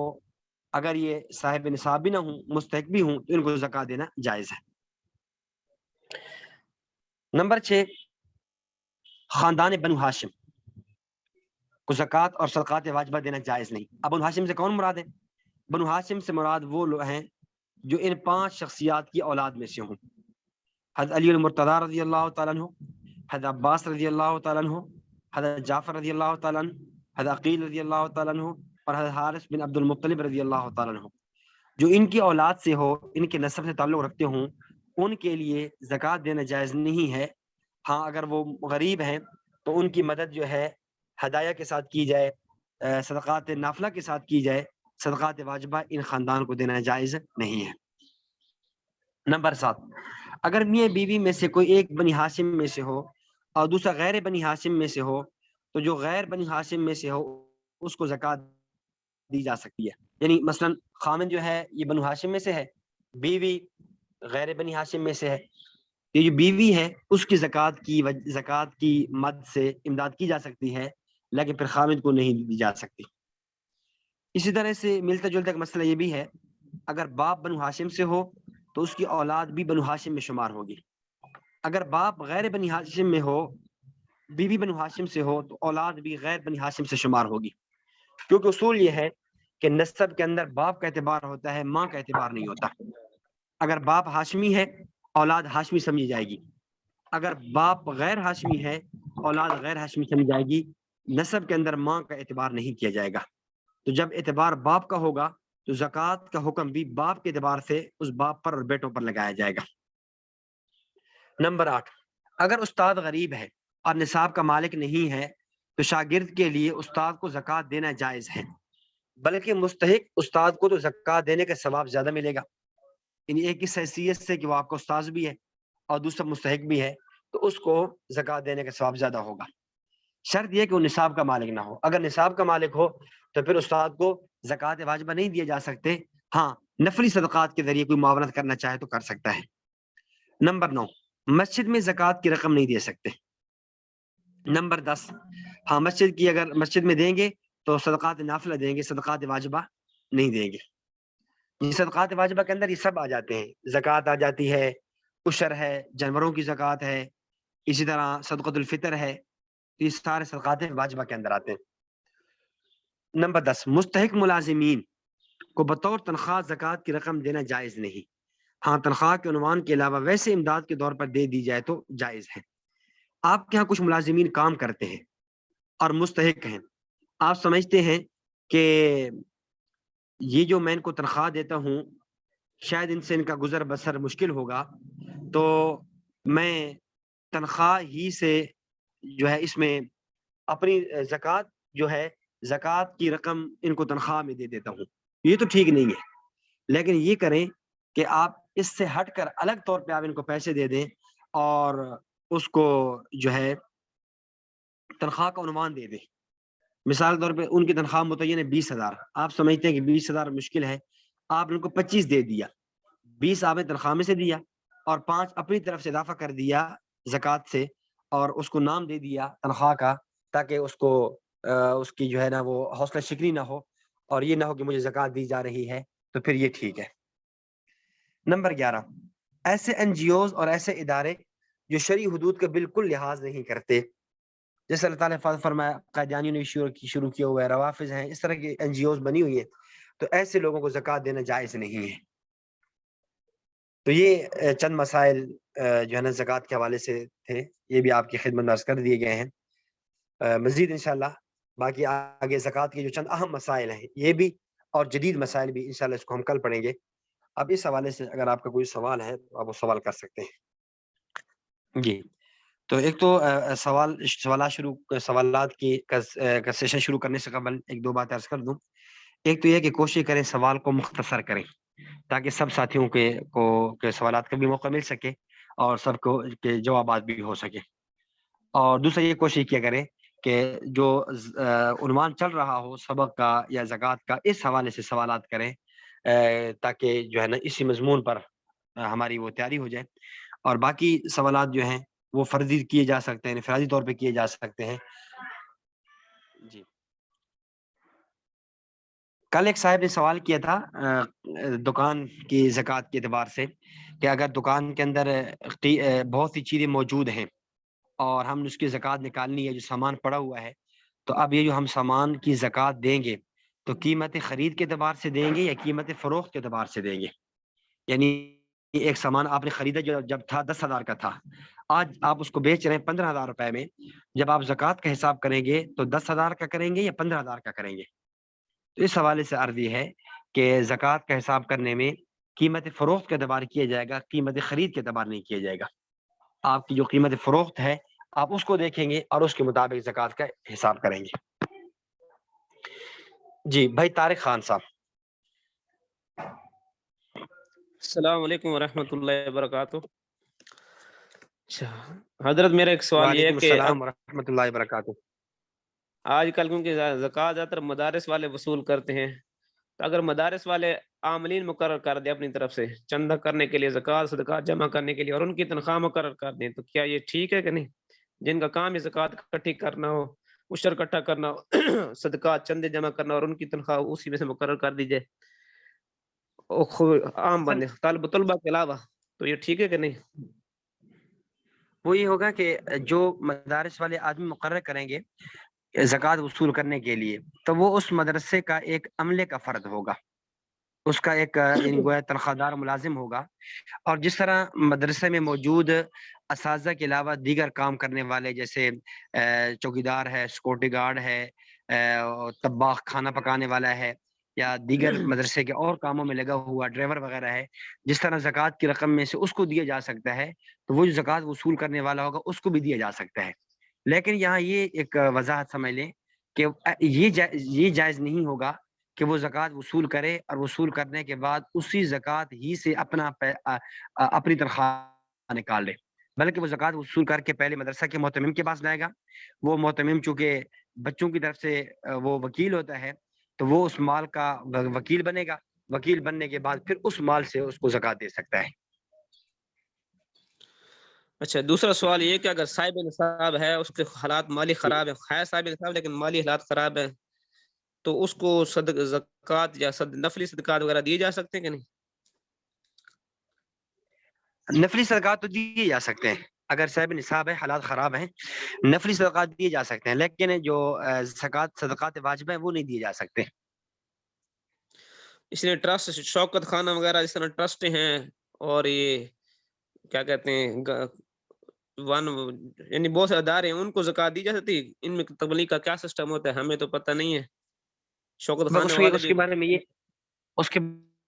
اگر یہ صاحب نصاب بھی نہ ہوں مستحق بھی ہوں تو ان کو زکوٰۃ دینا جائز ہے. نمبر 6 خاندان بنو ہاشم کو زکوٰۃ اور صدقات واجبہ دینا جائز نہیں. اب بنو ہاشم سے کون مراد ہے؟ بنو ہاشم سے مراد وہ لوگ ہیں جو ان 5 شخصیات کی اولاد میں سے ہوں. حضرت علی المرتضیٰ رضی اللہ تعالیٰ عنہ، حضرت عباس رضی اللہ تعالیٰ عنہ، حضرت جعفر رضی اللہ تعالیٰ عنہ، حضرت عقیل رضی اللہ تعالیٰ عنہ اور حضرت حارث بن عبد المطلب رضی اللہ تعالیٰ عنہ. جو ان کی اولاد سے ہو، ان کے نسب سے تعلق رکھتے ہوں، ان کے لیے زکوٰۃ دینا جائز نہیں ہے. ہاں اگر وہ غریب ہیں تو ان کی مدد جو ہے ہدایہ کے ساتھ کی جائے، صدقات نافلہ کے ساتھ کی جائے. صدقات واجبہ ان خاندان کو دینا جائز نہیں ہے. نمبر 7 اگر میاں بیوی میں سے کوئی ایک بنی ہاشم میں سے ہو اور دوسرا غیر بنی ہاشم میں سے ہو تو جو غیر بنی ہاشم میں سے ہو اس کو زکوٰۃ دی جا سکتی ہے. یعنی مثلا خامن جو ہے یہ بنو ہاشم میں سے ہے، بیوی غیر بنی ہاشم میں سے ہے، یہ جو بیوی ہے اس کی زکوٰۃ کی مد سے امداد کی جا سکتی ہے، لیکن پھر خامن کو نہیں دی جا سکتی. اسی طرح سے ملتا جلتا ایک مسئلہ یہ بھی ہے، اگر باپ بنو ہاشم سے ہو تو اس کی اولاد بھی بنو ہاشم میں شمار ہوگی. اگر باپ غیر بنی ہاشم میں ہو، بیوی بنو ہاشم سے ہو، تو اولاد بھی غیر بنی ہاشم سے شمار ہوگی. کیونکہ اصول یہ ہے کہ نسب کے اندر باپ کا اعتبار ہوتا ہے، ماں کا اعتبار نہیں ہوتا. اگر باپ ہاشمی ہے اولاد ہاشمی سمجھی جائے گی، اگر باپ غیر ہاشمی ہے اولاد غیر ہاشمی سمجھی جائے گی. نسب کے اندر ماں کا اعتبار نہیں کیا جائے گا. تو جب اعتبار باپ کا ہوگا تو زکوٰۃ کا حکم بھی باپ کے اعتبار سے اس باپ پر اور بیٹوں پر لگایا جائے گا. نمبر 8 اگر استاد غریب ہے اور نصاب کا مالک نہیں ہے تو شاگرد کے لیے استاد کو زکوٰۃ دینا جائز ہے، بلکہ مستحق استاد کو تو زکوٰۃ دینے کا ثواب زیادہ ملے گا. یعنی ایک اس حیثیت سے کہ وہ آپ کا استاذ بھی ہے اور دوسرا مستحق بھی ہے تو اس کو زکوٰۃ دینے کا ثواب زیادہ ہوگا. شرط یہ کہ وہ نصاب کا مالک نہ ہو. اگر نصاب کا مالک ہو تو پھر استاد کو زکوٰۃ واجبہ نہیں دیے جا سکتے. ہاں نفلی صدقات کے ذریعے کوئی معاونت کرنا چاہے تو کر سکتا ہے. نمبر 9 مسجد میں زکوٰۃ کی رقم نہیں دے سکتے. نمبر 10 ہاں اگر مسجد میں دیں گے تو صدقات نافلہ دیں گے، صدقات واجبہ نہیں دیں گے. یہ صدقات واجبہ کے اندر یہ سب آ جاتے ہیں، زکوٰۃ آ جاتی ہے، عشر ہے، جانوروں کی زکوٰۃ ہے، اسی طرح صدقۃ الفطر ہے، یہ سارے صدقات واجبہ کے اندر آتے ہیں. نمبر 10 مستحق ملازمین کو بطور تنخواہ زکوٰۃ کی رقم دینا جائز نہیں. ہاں تنخواہ کے عنوان کے علاوہ ویسے امداد کے طور پر دے دی جائے تو جائز ہے. آپ کے ہاں کچھ ملازمین کام کرتے ہیں اور مستحق ہیں، آپ سمجھتے ہیں کہ یہ جو میں ان کو تنخواہ دیتا ہوں شاید ان سے ان کا گزر بسر مشکل ہوگا، تو میں تنخواہ ہی سے جو ہے اس میں اپنی زکوٰۃ جو ہے زکوٰۃ کی رقم ان کو تنخواہ میں دے دیتا ہوں. یہ تو ٹھیک نہیں ہے. لیکن یہ کریں کہ آپ اس سے ہٹ کر الگ طور پہ آپ ان کو پیسے دے دیں اور اس کو جو ہے تنخواہ کا عنوان دے دیں. مثال کے طور پہ ان کی تنخواہ متعین ہے 20,000. آپ سمجھتے ہیں کہ 20,000 مشکل ہے, آپ ان کو 25 دے دیا, 20 آپ نے تنخواہ میں سے دیا اور 5 اپنی طرف سے اضافہ کر دیا زکوٰۃ سے, اور اس کو نام دے دیا تنخواہ کا, تاکہ اس کو اس کی جو ہے نا وہ حوصلہ شکنی نہ ہو اور یہ نہ ہو کہ مجھے زکوٰۃ دی جا رہی ہے, تو پھر یہ ٹھیک ہے. نمبر 11, ایسے این جی اوز اور ایسے ادارے جو شرعی حدود کا بالکل لحاظ نہیں کرتے, جیسے اللہ تعالیٰ نے فرمایا قادیانیوں نے شروع کیا ہوا ہے, روافظ ہیں, اس طرح کی این جی اوز بنی ہوئی ہیں, تو ایسے لوگوں کو زکوٰۃ دینا جائز نہیں ہے. تو یہ چند مسائل جو ہے نا زکوٰۃ کے حوالے سے تھے, یہ بھی آپ کی خدمت میں عرض کر دیے گئے ہیں. مزید انشاءاللہ باقی آگے زکوٰۃ کے جو چند اہم مسائل ہیں یہ بھی اور جدید مسائل بھی انشاءاللہ اس کو ہم کل پڑھیں گے. اب اس حوالے سے اگر آپ کا کوئی سوال ہے تو آپ وہ سوال کر سکتے ہیں. جی, تو ایک تو سوالات کی کا سیشن شروع کرنے سے قبل ایک دو بات عرض کر دوں. ایک تو یہ کہ کوشش کریں سوال کو مختصر کریں تاکہ سب ساتھیوں کے سوالات کا بھی موقع مل سکے اور سب کو کے جوابات بھی ہو سکے. اور دوسرا یہ کوشش کیا کریں کہ جو عنوان چل رہا ہو سبق کا یا زکوٰۃ کا, اس حوالے سے سوالات کریں تاکہ جو ہے نا اسی مضمون پر ہماری وہ تیاری ہو جائے. اور باقی سوالات جو ہیں وہ فرضی کیے جا سکتے ہیں, انفرادی طور پہ کیے جا سکتے ہیں. جی, کل ایک صاحب نے سوال کیا تھا دکان کی زکوٰۃ کے اعتبار سے کہ اگر دکان کے اندر بہت سی چیزیں موجود ہیں اور ہم اس کی زکوٰۃ نکالنی ہے, جو سامان پڑا ہوا ہے, تو اب یہ جو ہم سامان کی زکوٰۃ دیں گے تو قیمت خرید کے اعتبار سے دیں گے یا قیمت فروخت کے اعتبار سے دیں گے؟ یعنی ایک سامان آپ نے خریدا جو جب تھا 10,000 کا تھا, آج آپ اس کو بیچ رہے ہیں 15,000 روپے میں, جب آپ زکوٰۃ کا حساب کریں گے تو 10,000 کا کریں گے یا 15,000 کا کریں گے؟ تو اس حوالے سے عرض یہ ہے کہ زکوٰۃ کا حساب کرنے میں قیمت فروخت کے اعتبار کیا جائے گا, قیمت خرید کے اعتبار نہیں کیا جائے گا. آپ کی جو قیمت فروخت ہے آپ اس کو دیکھیں گے اور اس کے مطابق زکوٰۃ کا حساب کریں گے. جی بھائی طارق خان صاحب. السلام علیکم ورحمۃ اللہ وبرکاتہ. حضرت میرا ایک سوال یہ ہے کہ السلام ورحمۃ اللہ وبرکاتہ. آج کل کیونکہ زکوٰۃ زیادہ تر مدارس والے وصول کرتے ہیں, تو اگر مدارس والے عاملین مقرر کر دیں اپنی طرف سے چندہ کرنے کے لیے, زکوٰۃ صدقات جمع کرنے کے لیے, اور ان کی تنخواہ مقرر کر دیں, تو کیا یہ ٹھیک ہے کہ نہیں؟ جن کا کام ہے زکوٰۃ اکٹھی کرنا ہو, اشر اکٹھا کرنا ہو, صدقات چندے جمع کرنا, اور ان کی تنخواہ اسی میں سے مقرر کر دیجیے عام بندے طلبہ کے علاوہ, تو یہ ٹھیک ہے کہ نہیں؟ وہ یہ ہوگا کہ جو مدارس والے آدمی مقرر کریں گے زکوٰۃ وصول کرنے کے لیے, تو وہ اس مدرسے کا ایک عملے کا فرد ہوگا, اس کا ایک گویا تنخواہ دار ملازم ہوگا. اور جس طرح مدرسے میں موجود اساتذہ کے علاوہ دیگر کام کرنے والے جیسے چوکیدار ہے, سیکورٹی گارڈ ہے, طباخ کھانا پکانے والا ہے, یا دیگر مدرسے کے اور کاموں میں لگا ہوا ڈرائیور وغیرہ ہے, جس طرح زکوٰۃ کی رقم میں سے اس کو دیا جا سکتا ہے, تو وہ جو زکوٰۃ وصول کرنے والا ہوگا اس کو بھی دیا جا سکتا ہے. لیکن یہاں یہ ایک وضاحت سمجھ لیں کہ یہ جائز نہیں ہوگا کہ وہ زکوٰۃ وصول کرے اور وصول کرنے کے بعد اسی زکوٰۃ ہی سے اپنی تنخواہ نکال لے, بلکہ وہ زکوٰۃ وصول کر کے پہلے مدرسہ کے محتمم کے پاس لائے گا. وہ محتمم چونکہ بچوں کی طرف سے وہ وکیل ہوتا ہے, تو وہ اس مال کا وکیل بنے گا. وکیل بننے کے بعد پھر اس مال سے اس کو زکوٰۃ دے سکتا ہے. اچھا, دوسرا سوال یہ کہ اگر صاحب نصاب ہے, اس کے حالات مالی خراب ہے, خیر صاحب نصاب لیکن مالی حالات خراب ہے, تو اس کو زکوٰۃ یا نفلی صدقات وغیرہ دیے جا سکتے ہیں کہ نہیں؟ نفلی صدقات تو دیے جا سکتے ہیں, اگر صاحب نصاب ہے, حالات خراب ہیں, نفلی صدقات دیے جا سکتے ہیں, لیکن جو صدقات واجبہ ہیں وہ نہیں دیے جا سکتے. اس لیے ٹرسٹ, شوکت خانہ وغیرہ جس طرح ٹرسٹ ہیں, اور یہ کیا کہتے ہیں یعنی بہت سے ادارے ہیں, ان کو زکوٰۃ دی جا سکتی ہے؟ ان میں تبلیغ کا کیا سسٹم ہوتا ہے, ہمیں تو پتہ نہیں ہے. شوکت خانے والے اس کے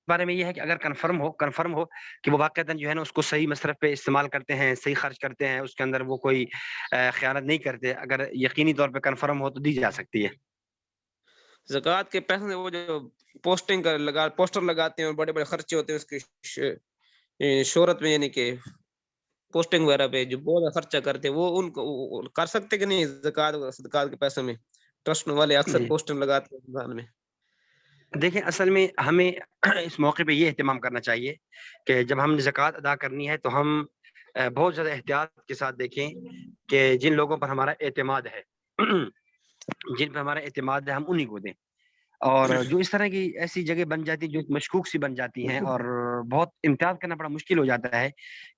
بارے میں یہ ہے کہ اگر کنفرم ہو کہ وہ واقعتاً جو ہے نا اس کو صحیح مصرف پہ استعمال کرتے ہیں, صحیح خرچ کرتے ہیں, اس کے اندر وہ کوئی خیانت نہیں کرتے, اگر یقینی طور پہ کنفرم ہو تو دی جا سکتی ہے. زکوٰۃ کے پیسے سے وہ جو پوسٹنگ پوسٹر لگاتے ہیں اور بڑے بڑے خرچے ہوتے ہیں اس کی شہرت میں، یعنی کہ پوسٹنگ وغیرہ پہ جو بہت خرچہ کرتے ہیں، وہ ان کو وہ کر سکتے کہ نہیں زکوٰۃ صدقات کے پیسے میں؟ ٹرسٹ والے اکثر جی پوسٹنگ لگاتے ہیں رمضان میں۔ دیکھیں، اصل میں ہمیں اس موقع پہ یہ اہتمام کرنا چاہیے کہ جب ہم نے زکوٰۃ ادا کرنی ہے تو ہم بہت زیادہ احتیاط کے ساتھ دیکھیں کہ جن لوگوں پر ہمارا اعتماد ہے جن پر ہمارا اعتماد ہے ہم انہی کو دیں، اور جو اس طرح کی ایسی جگہ بن جاتی جو مشکوک سی بن جاتی ہیں اور بہت امتیاز کرنا بڑا مشکل ہو جاتا ہے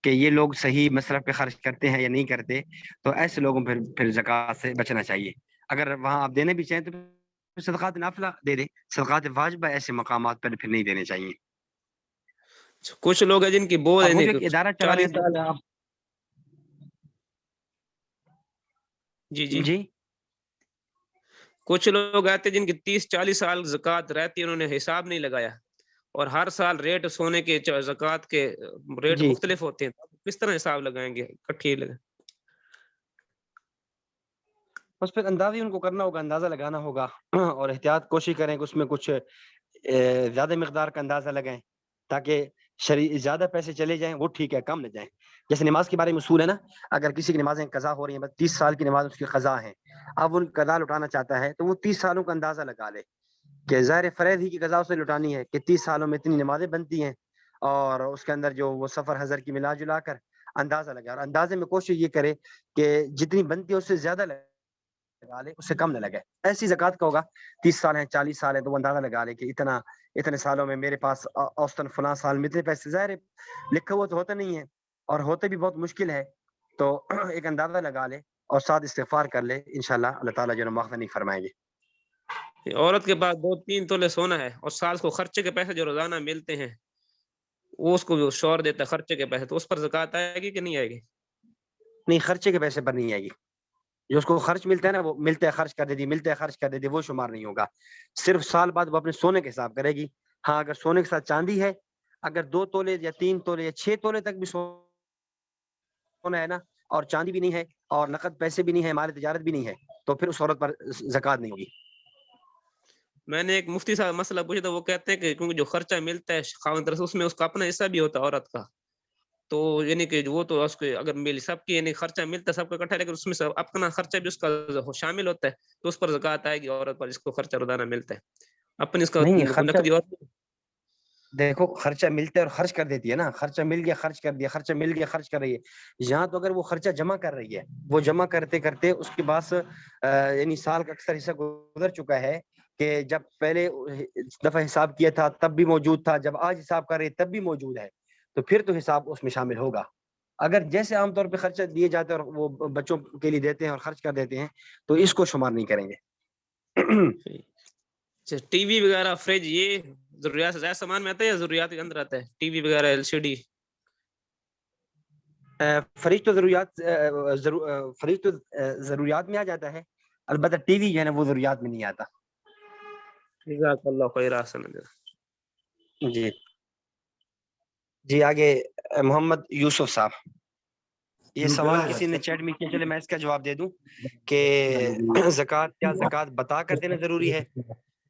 کہ یہ لوگ صحیح مصرف پہ خرچ کرتے ہیں یا نہیں کرتے، تو ایسے لوگوں پھر زکوٰۃ سے بچنا چاہیے۔ اگر وہاں آپ دینے بھی چاہیں تو صدقات نافلہ دے دیں، صدقات واجبہ ایسے مقامات پر پھر نہیں دینے چاہیے۔ کچھ لوگ ہیں جن کی بہت اور وہ جو یعنی ایک ادارہ چلا رہے 40 سال، ہیں آپ، جی جی، جی کچھ لوگ آتے ہیں جن کی 30-40 سال زکوٰۃ رہتی ہے، انہوں نے حساب نہیں لگایا، اور ہر سال ریٹ سونے کے زکوٰۃ کے ریٹ جی مختلف ہوتے ہیں، کس طرح حساب لگائیں گے اکٹھی لگائیں؟ بس پھر اندازہ ہی ان کو کرنا ہوگا، اندازہ لگانا ہوگا، اور احتیاط کوشش کریں کہ اس میں کچھ زیادہ مقدار کا اندازہ لگائیں تاکہ زیادہ پیسے چلے جائیں وہ ٹھیک ہے، کم نہ جائیں۔ جیسے نماز کے بارے میں اصول ہے نا، اگر کسی کی نمازیں قضا ہو رہی ہیں، 30 سال کی نماز اس کی قضا ہے، اب وہ قضا لٹانا چاہتا ہے تو وہ 30 سالوں کا اندازہ لگا لے کہ ظاہر فرض ہی کی قضا اسے لٹانی ہے کہ 30 سالوں میں اتنی نمازیں بنتی ہیں، اور اس کے اندر جو وہ سفر حضر کی ملا جلا کر اندازہ لگا، اور اندازے میں کوشش یہ کرے کہ جتنی بنتی ہے اس سے زیادہ لگا لے، اس سے کم نہ لگے۔ ایسی زکوٰۃ کا ہوگا 30 سال ہیں 40 سال ہیں تو وہ اندازہ لگا لے کہ اتنے سالوں میں میرے پاس اوسطاً فلاں سال میں اتنے پیسے، ظاہر لکھا ہوا تو ہوتا نہیں ہے اور ہوتے بھی بہت مشکل ہے، تو ایک اندازہ لگا لے اور ساتھ استغفار کر لے، انشاءاللہ اللہ تعالیٰ جو ہے مغفرت فرمائیں گے۔ عورت کے پاس 2-3 تولے سونا ہے اور سال کو خرچے کے پیسے جو روزانہ ملتے ہیں وہ اس کو شوہر دیتا ہے خرچے کے پیسے، تو اس پر زکوٰۃ آئے گی کہ نہیں آئے گی؟ نہیں، خرچے کے پیسے پر نہیں آئے گی، جو اس کو خرچ ملتا ہے نا، وہ ملتا ہے خرچ کر دیتی، ملتا ہے خرچ کر دیتی، وہ شمار نہیں ہوگا، صرف سال بعد وہ اپنے سونے کے حساب کرے گی۔ ہاں، اگر سونے کے ساتھ چاندی ہے، اگر 2 تولے یا 3 تولے یا 6 تولے تک بھی سونا ہے نا، اور چاندی بھی نہیں ہے اور نقد پیسے بھی نہیں ہے، مال تجارت بھی نہیں ہے، تو پھر اس عورت پر زکوٰۃ نہیں ہوگی۔ میں نے ایک مفتی صاحب مسئلہ پوچھا تھا، وہ کہتے ہیں کہ کیونکہ جو خرچہ ملتا ہے خاوند طرف سے اس میں اس کا اپنا حصہ بھی ہوتا ہے عورت کا، تو یعنی کہ وہ تو اس کے اگر مل سب کی یعنی خرچہ ملتا ہے سب کا اکٹھا، لیکن اس میں سے اپنا خرچہ بھی اس کا شامل ہوتا ہے، تو اس پر زکوٰۃ آئے گی عورت پر جس کو خرچہ روزانہ ملتا ہے، اپنی اس کا نہیں، خرچہ نقدی اور دیکھو، خرچہ ملتا ہے اور خرچ کر دیتی ہے نا، خرچہ مل گیا خرچ کر دیا، خرچہ مل گیا خرچ کر رہی ہے، یہاں تو اگر وہ خرچہ جمع کر رہی ہے، وہ جمع کرتے کرتے اس کے پاس یعنی سال کا اکثر حصہ گزر چکا ہے کہ جب پہلے دفعہ حساب کیا تھا تب بھی موجود تھا، جب آج حساب کر رہے تب بھی موجود ہے، تو پھر تو حساب اس میں شامل ہوگا۔ اگر جیسے عام طور پہ خرچہ دیے جاتے ہیں اور وہ بچوں کے لیے دیتے ہیں اور خرچ کر دیتے ہیں تو اس کو شمار نہیں کریں گے۔ ٹی وی وغیرہ فریج یہ ضروریات سے زیادہ سامان میں آتا ہے یا ضروریات کے اندر آتا ہے؟ ٹی وی وغیرہ LCD فریج تو ضروریات میں آ جاتا ہے، البتہ ٹی وی جو ہے نا وہ ضروریات میں نہیں آتا۔ جزاک اللہ خیر، احسن اللہ۔ جی جی، آگے محمد یوسف صاحب، یہ سوال کسی نے چیٹ میں کیا، چلے میں اس کا جواب دے دوں کہ زکوٰۃ بتا کر دینا ضروری ہے،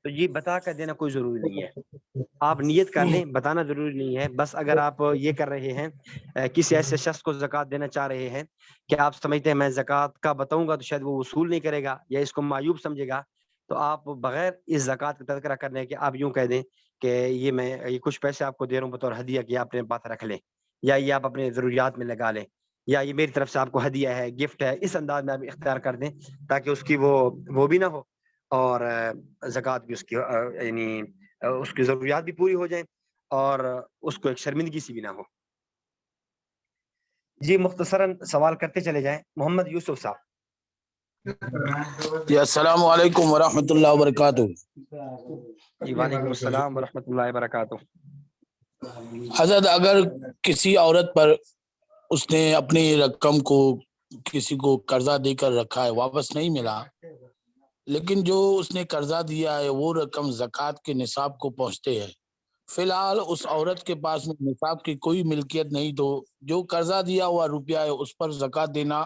تو یہ بتا کر دینا کوئی ضروری نہیں ہے، آپ نیت کر لیں، بتانا ضروری نہیں ہے، بس اگر آپ یہ کر رہے ہیں کسی ایسے شخص کو زکوٰۃ دینا چاہ رہے ہیں کہ آپ سمجھتے ہیں میں زکوٰۃ کا بتاؤں گا تو شاید وہ وصول نہیں کرے گا یا اس کو معیوب سمجھے گا، تو آپ بغیر اس زکوٰۃ کا تذکرہ کرنے کے آپ یوں کہہ دیں کہ یہ کچھ پیسے آپ کو دے رہا ہوں بطور ہدیہ کہ آپ اپنے پاس رکھ لیں، یا یہ آپ اپنے ضروریات میں لگا لیں، یا یہ میری طرف سے آپ کو ہدیہ ہے، گفٹ ہے، اس انداز میں آپ اختیار کر دیں تاکہ اس کی وہ بھی نہ ہو اور زکوٰۃ بھی اس کی یعنی اس کی ضروریات بھی پوری ہو جائیں اور اس کو ایک شرمندگی سی بھی نہ ہو۔ جی، مختصراً سوال کرتے چلے جائیں، محمد یوسف صاحب۔ جی السلام علیکم ورحمۃ اللہ وبرکاتہ۔ جی وعلیکم السلام ورحمۃ اللہ وبرکاتہ۔ حضرت، اگر کسی عورت پر اس نے اپنی رقم کو کسی کو قرضہ دے کر رکھا ہے، واپس نہیں ملا، لیکن جو اس نے قرضہ دیا ہے وہ رقم زکوٰۃ کے نصاب کو پہنچتے ہے، فی الحال اس عورت کے پاس میں نصاب کی کوئی ملکیت نہیں، تو جو قرضہ دیا ہوا روپیہ ہے اس پر زکوٰۃ دینا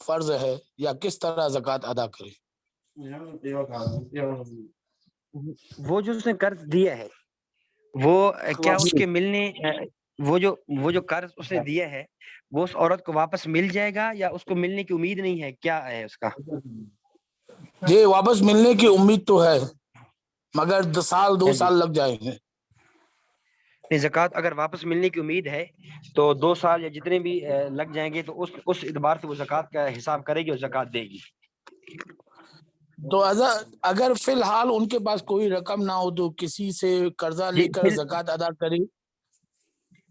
فرض ہے یا کس طرح زکوٰۃ ادا کرے؟ وہ جو اس نے قرض دیا ہے وہ کیا اس کے ملنے وہ جو قرض اس نے دیا ہے وہ اس عورت کو واپس مل جائے گا یا اس کو ملنے کی امید نہیں ہے؟ کیا ہے اس کا؟ جی واپس ملنے کی امید تو ہے مگر 2 سال لگ جائیں گے. زکوٰۃ اگر واپس ملنے کی امید ہے تو 2 سال یا جتنے بھی لگ جائیں گے تو اس اعتبار سے وہ زکوٰۃ کا حساب کرے گی اور زکوٰۃ دے گی. تو اگر فی الحال ان کے پاس کوئی رقم نہ ہو تو کسی سے قرضہ لے کر زکوٰۃ ادا کرے؟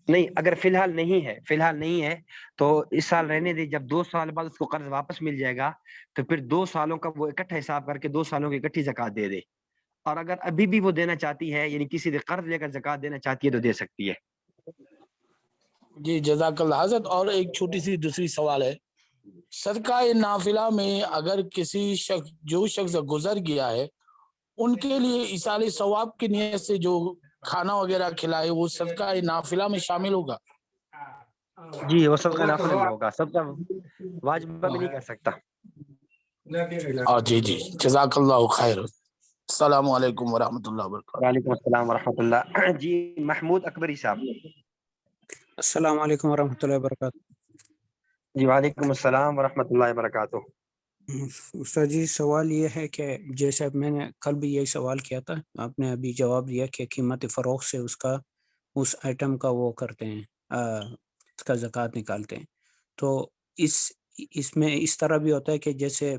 نہیں، اگر فی الحال نہیں ہے تو اس سال رہنے دے. جب 2 سال بعد اس کو قرض واپس مل جائے گا تو پھر 2 سالوں کا وہ اکٹھا حساب کر کے 2 سالوں کی اکٹھی زکوٰۃ دے دے. اور اگر ابھی بھی وہ دینا چاہتی ہے یعنی کسی سے قرض لے کر زکوٰۃ دینا چاہتی ہے تو دے سکتی ہے. جی جزاک اللہ. حضرت اور ایک چھوٹی سی دوسری سوال ہے، صدقہ نافلہ میں اگر کسی شخص گزر گیا ہے ان کے لیے ایصال ثواب کی نیت سے جو کھانا وغیرہ کھلائے وہ صدقہ نافلہ میں شامل ہوگا؟ جی وہ صدقہ نافلہ میں ہوگا، صدقہ واجبہ میں نہیں کر سکتا. جی جی جزاک اللہ خیر. السلام علیکم ورحمۃ اللہ وبرکاتہ. وعلیکم السلام ورحمۃ اللہ. جی محمود اکبری صاحب. السلام علیکم ورحمۃ اللہ وبرکاتہ. جی وعلیکم السلام ورحمۃ اللہ وبرکاتہ. استاد جی سوال یہ ہے کہ جیسے میں نے کل بھی یہی سوال کیا تھا، آپ نے ابھی جواب دیا کہ قیمت فروخت سے اس آئٹم کا وہ کرتے ہیں، اس کا زکوٰۃ نکالتے ہیں. تو اس میں اس طرح بھی ہوتا ہے کہ جیسے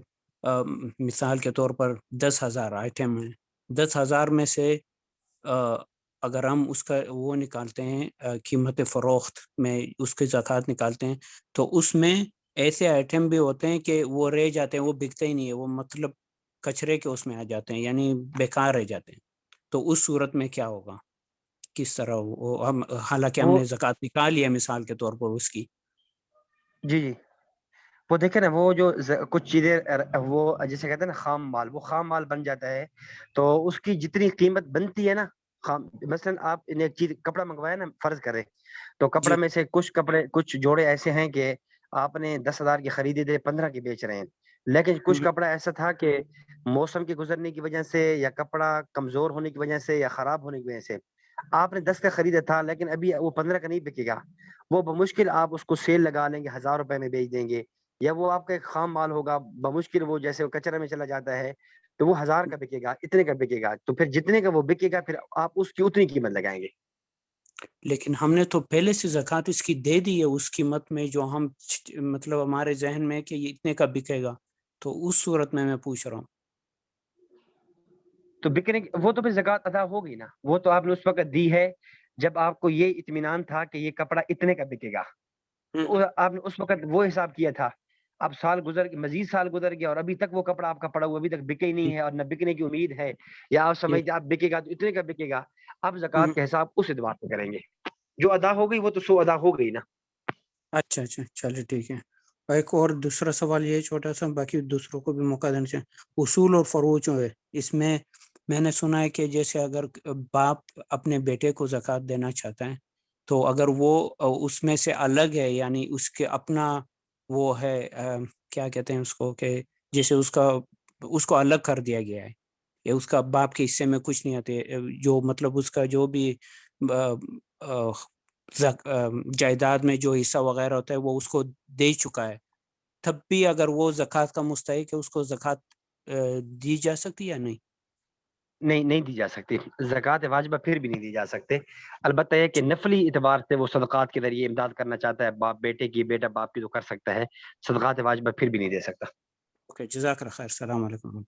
مثال کے طور پر 10,000 آئٹم ہیں، 10,000 میں سے اگر ہم اس کا وہ نکالتے ہیں قیمت فروخت میں اس کی زکوٰۃ نکالتے ہیں تو اس میں ایسے آئٹم بھی ہوتے ہیں کہ وہ رہ جاتے ہیں، وہ بکتے ہی نہیں ہے، وہ مطلب کچرے کے اس میں آ جاتے ہیں، یعنی بیکار رہ جاتے ہیں. تو اس صورت میں کیا ہوگا؟ کس طرح وہ حالانکہ ہم نے زکوٰۃ نکالی ہے مثال کے طور پر اس کی. جی وہ دیکھیں نا، وہ جو کچھ چیزیں وہ جیسے کہتے ہیں نا خام مال، وہ خام مال بن جاتا ہے تو اس کی جتنی قیمت بنتی ہے نا مثلا آپ نے ایک چیز کپڑا منگوایا نا فرض کرے تو کپڑا میں سے کچھ جوڑے ایسے ہیں کہ آپ نے 10,000 کی خریدی تھے 15 کی بیچ رہے ہیں، لیکن کچھ کپڑا ایسا تھا کہ موسم کے گزرنے کی وجہ سے یا کپڑا کمزور ہونے کی وجہ سے یا خراب ہونے کی وجہ سے آپ نے 10 کا خریدا تھا لیکن ابھی وہ 15 کا نہیں بکے گا. وہ بمشکل آپ اس کو سیل لگا لیں گے، 1,000 روپے میں بیچ دیں گے، یا وہ آپ کا ایک خام مال ہوگا بمشکل وہ جیسے وہ کچرے میں چلا جاتا ہے تو وہ 1,000 کا بکے گا، اتنے کا بکے گا. تو پھر جتنے کا وہ بکے گا پھر آپ اس کی اتنی قیمت لگائیں گے. لیکن ہم نے تو پہلے سے زکوٰۃ اس کی دے دی ہے اس قیمت میں جو ہم مطلب ہمارے ذہن میں کہ یہ اتنے کا بکے گا، تو اس صورت میں پوچھ رہا ہوں. تو بکنے وہ تو پھر زکوٰۃ ادا ہوگی نا، وہ تو آپ نے اس وقت دی ہے جب آپ کو یہ اطمینان تھا کہ یہ کپڑا اتنے کا بکے گا. آپ نے اس وقت وہ حساب کیا تھا. اب مزید سال گزر گیا اور ابھی تک وہ کپڑا آپ کا پڑا ہوا ابھی تک بکے ہی نہیں ہے اور نہ بکنے کی امید ہے، یا آپ سمجھتے آپ بکے گا تو اتنے کا بکے گا. اب زکوٰۃ کا حساب اس اعتبار سے کریں گے، جو ادا ہو گئی وہ تو سو ادا ہو گئی نا. اچھا چلیے ٹھیک ہے. ایک اور دوسرا سوال یہ چھوٹا سا، باقی دوسروں کو بھی موقع دینا چاہیے. اصول اور فروع جو ہے اس میں نے سنا ہے کہ جیسے اگر باپ اپنے بیٹے کو زکوٰۃ دینا چاہتا ہے تو اگر وہ اس میں سے الگ ہے، یعنی اس کے اپنا وہ ہے کیا کہتے ہیں اس کو، کہ جیسے اس کو الگ کر دیا گیا ہے یا اس کا باپ کے حصے میں کچھ نہیں آتے، جو مطلب اس کا جو بھی جائیداد میں جو حصہ وغیرہ ہوتا ہے وہ اس کو دے چکا ہے، تب بھی اگر وہ زکوٰۃ کا مستحق ہے اس کو زکوٰۃ دی جا سکتی یا نہیں؟ نہیں دی جا سکتی. زکوٰۃ واجبہ پھر بھی نہیں دی جا سکتے. البتہ یہ کہ نفلی اعتبار سے وہ صدقات کے ذریعے امداد کرنا چاہتا ہے، باپ بیٹے کی، بیٹا باپ کی، تو کر سکتا ہے. صدقات واجبہ پھر بھی نہیں دے سکتا. اوکے جزاک اللہ خیر. السلام علیکم.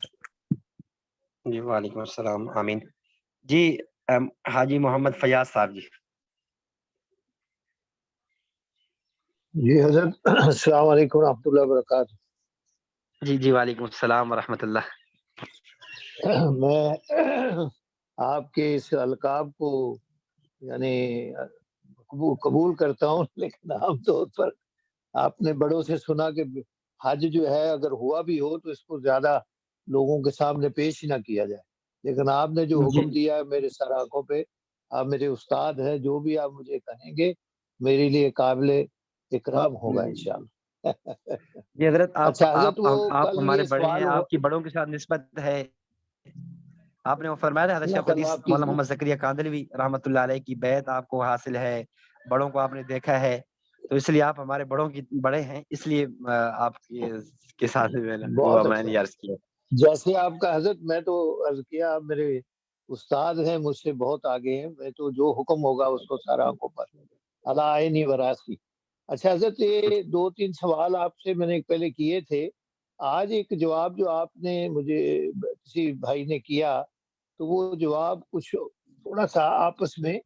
جی وعلیکم السلام. آمین. جی حاجی محمد فیاض صاحب. جی حضرت السلام علیکم ورحمۃ اللہ وبرکاتہ. جی وعلیکم السلام ورحمۃ اللہ. میں آپ کے اس القاب کو یعنی قبول کرتا ہوں، لیکن عام طور پر آپ نے بڑوں سے سنا کہ حج جو ہے اگر ہوا بھی ہو تو اس کو زیادہ لوگوں کے سامنے پیش ہی نہ کیا جائے، لیکن آپ نے جو حکم دیا ہے میرے سر آنکھوں پہ، آپ میرے استاد ہیں، جو بھی آپ مجھے کہیں گے میرے لیے قابل اکرام ہوگا انشاءاللہ. جی حضرت اچھا حضرت، وہ آپ کل ہمارے یہ بڑے ہیں، سوال آپ کی بڑوں کے ساتھ نسبت ہے، آپ نے وہ فرمایا تھا حضرت اللہ شیخ تعالیٰ الحدیث آپ کی مولانا محمد زکریا کاندلوی رحمۃ اللہ علیہ کی بیعت آپ کو حاصل ہے، بڑوں کو آپ نے دیکھا ہے، تو اس لیے آپ ہمارے بڑوں کی بڑے ہیں، اس لیے آپ کے ساتھ بہت میں اچھا، نے عرض کیا۔ جیسے آپ کا حضرت، میں تو عرض کیا آپ میرے استاد ہیں، مجھ سے بہت آگے ہیں، میں تو جو حکم ہوگا اس کو سارا آنکھوں پر اللہ عینی وراثی۔ اچھا حضرت، یہ 2-3 سوال آپ سے میں نے پہلے کیے تھے، آج ایک جواب جو آپ نے مجھے کسی بھائی نے کیا، تو وہ جواب کچھ تھوڑا سا آپس میں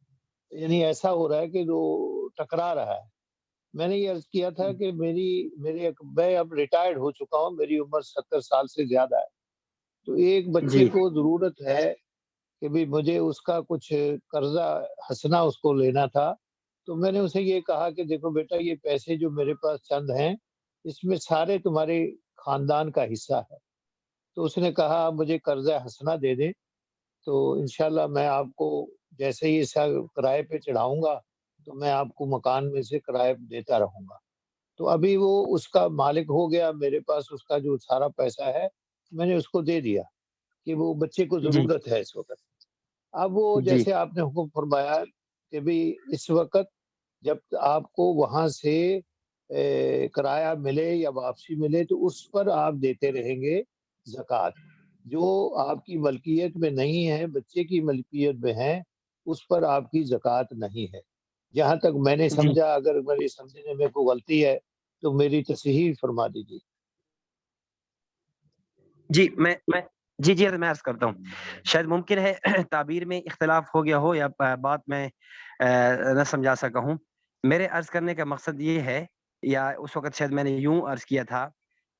یعنی ایسا ہو رہا ہے کہ جو ٹکرا رہا ہے۔ میں نے یہ عرض کیا تھا کہ میں اب ریٹائرڈ ہو چکا ہوں، میری عمر 70 سال سے زیادہ ہے، تو ایک بچے جی کو ضرورت ہے کہ بھی مجھے اس کا کچھ قرضہ ہنسنا اس کو لینا تھا، تو میں نے اسے یہ کہا کہ دیکھو بیٹا، یہ پیسے جو میرے پاس چند ہیں، اس میں سارے تمہارے خاندان کا حصہ ہے۔ تو اس نے کہا آپ مجھے قرضہ ہنسنا دے دیں، تو انشاءاللہ میں آپ کو جیسے ہی کرائے پہ چڑھاؤں گا تو میں آپ کو مکان میں سے کرائے دیتا رہوں گا۔ تو ابھی وہ اس کا مالک ہو گیا، میرے پاس اس کا جو سارا پیسہ ہے میں نے اس کو دے دیا کہ وہ بچے کو جی ضرورت ہے اس وقت۔ اب وہ جی جیسے آپ نے حکم فرمایا کہ بھی اس وقت جب آپ کو وہاں سے کرایہ ملے یا واپسی ملے تو اس پر آپ دیتے رہیں گے زکوٰۃ، جو آپ کی ملکیت میں نہیں ہے، بچے کی ملکیت میں ہے، اس پر آپ کی زکوٰۃ نہیں ہے، جہاں تک میں نے جی سمجھا۔ اگر میری سمجھنے میں کوئی غلطی ہے تو میری تصحیح فرما دیجیے۔ جی جی میں عرض کرتا ہوں، شاید ممکن ہے تعبیر میں اختلاف ہو گیا ہو یا بات میں نہ سمجھا سکا ہوں۔ میرے عرض کرنے کا مقصد یہ ہے، یا اس وقت شاید میں نے یوں عرض کیا تھا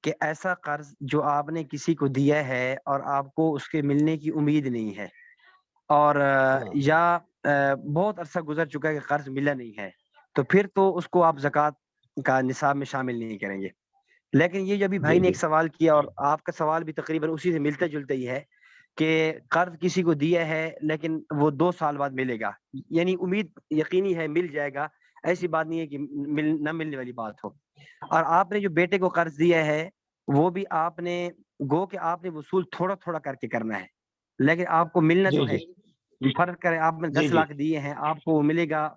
کہ ایسا قرض جو آپ نے کسی کو دیا ہے اور آپ کو اس کے ملنے کی امید نہیں ہے، اور یا بہت عرصہ گزر چکا ہے کہ قرض ملا نہیں ہے، تو پھر تو اس کو آپ زکوٰۃ کا نصاب میں شامل نہیں کریں گے۔ لیکن یہ جو ابھی بھائی جی نے جی ایک سوال کیا، اور آپ کا سوال بھی تقریباً اسی سے ملتا جلتا ہی ہے، کہ قرض کسی کو دیا ہے لیکن وہ 2 سال بعد ملے گا، یعنی امید یقینی ہے مل جائے گا، ایسی بات نہیں ہے کہ نہ ملنے والی بات ہو۔ اور آپ نے جو بیٹے کو قرض دیا ہے وہ بھی آپ نے گو کہ آپ نے وصول تھوڑا تھوڑا کر کے کرنا ہے، لیکن آپ کو ملنا جی تو جی ہے۔ فرض کریں آپ نے جی 10 جی لاکھ دیے ہیں، آپ کو ملے گا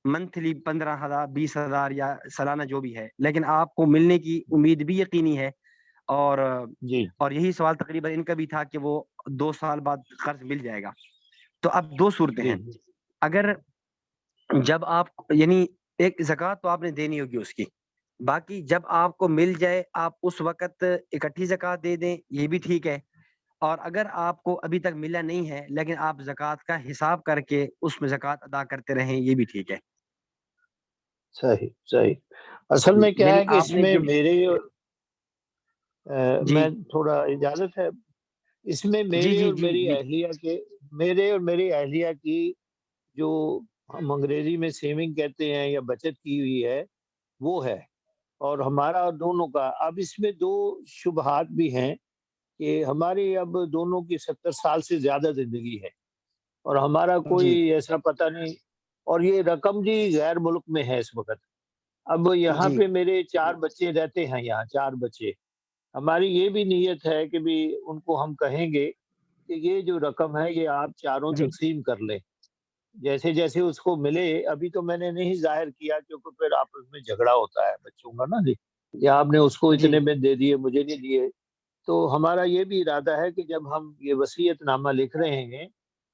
منتھلی 15,000 20,000 یا سالانہ جو بھی ہے، لیکن آپ کو ملنے کی امید بھی یقینی ہے۔ اور جی یہی سوال تقریباً ان کا بھی تھا کہ وہ 2 سال بعد قرض مل جائے گا۔ تو اب 2 صورتیں جی ہیں، اگر جب آپ یعنی ایک زکوٰۃ تو آپ نے دینی ہوگی اس کی، باقی جب آپ کو مل جائے آپ اس وقت اکٹھی زکوٰۃ دے دیں، یہ بھی ٹھیک ہے۔ اور اگر آپ کو ابھی تک ملا نہیں ہے لیکن آپ زکوٰۃ کا حساب کر کے اس میں زکوٰۃ ادا کرتے رہیں، یہ بھی ٹھیک ہے۔ صحیح صحیح۔ اصل میں کیا یعنی ہے کہ آپ اس نے میں جو جی میں تھوڑا اجازت ہے، اس میں جی میرے جی اور جی میری جی اہلیہ کی جو ہم انگریزی میں سیونگ کہتے ہیں یا بچت کی ہوئی ہے وہ ہے، اور ہمارا دونوں کا اب اس میں 2 شبہات بھی ہیں کہ ہماری اب دونوں کی 70 سال سے زیادہ زندگی ہے، اور ہمارا کوئی جی ایسا پتہ نہیں، اور یہ رقم جی غیر ملک میں ہے اس وقت۔ اب یہاں جی پہ میرے 4 بچے رہتے ہیں، یہاں 4 بچے، ہماری یہ بھی نیت ہے کہ بھی ان کو ہم کہیں گے کہ یہ جو رقم ہے یہ آپ چاروں جی تقسیم کر لیں، جیسے جیسے اس کو ملے۔ ابھی تو میں نے نہیں ظاہر کیا کیونکہ پھر آپس میں جھگڑا ہوتا ہے بچوں کا نا جی، یا آپ نے اس کو جی اتنے میں دے دیے مجھے نہیں دیے۔ تو ہمارا یہ بھی ارادہ ہے کہ جب ہم یہ وصیت نامہ لکھ رہے ہیں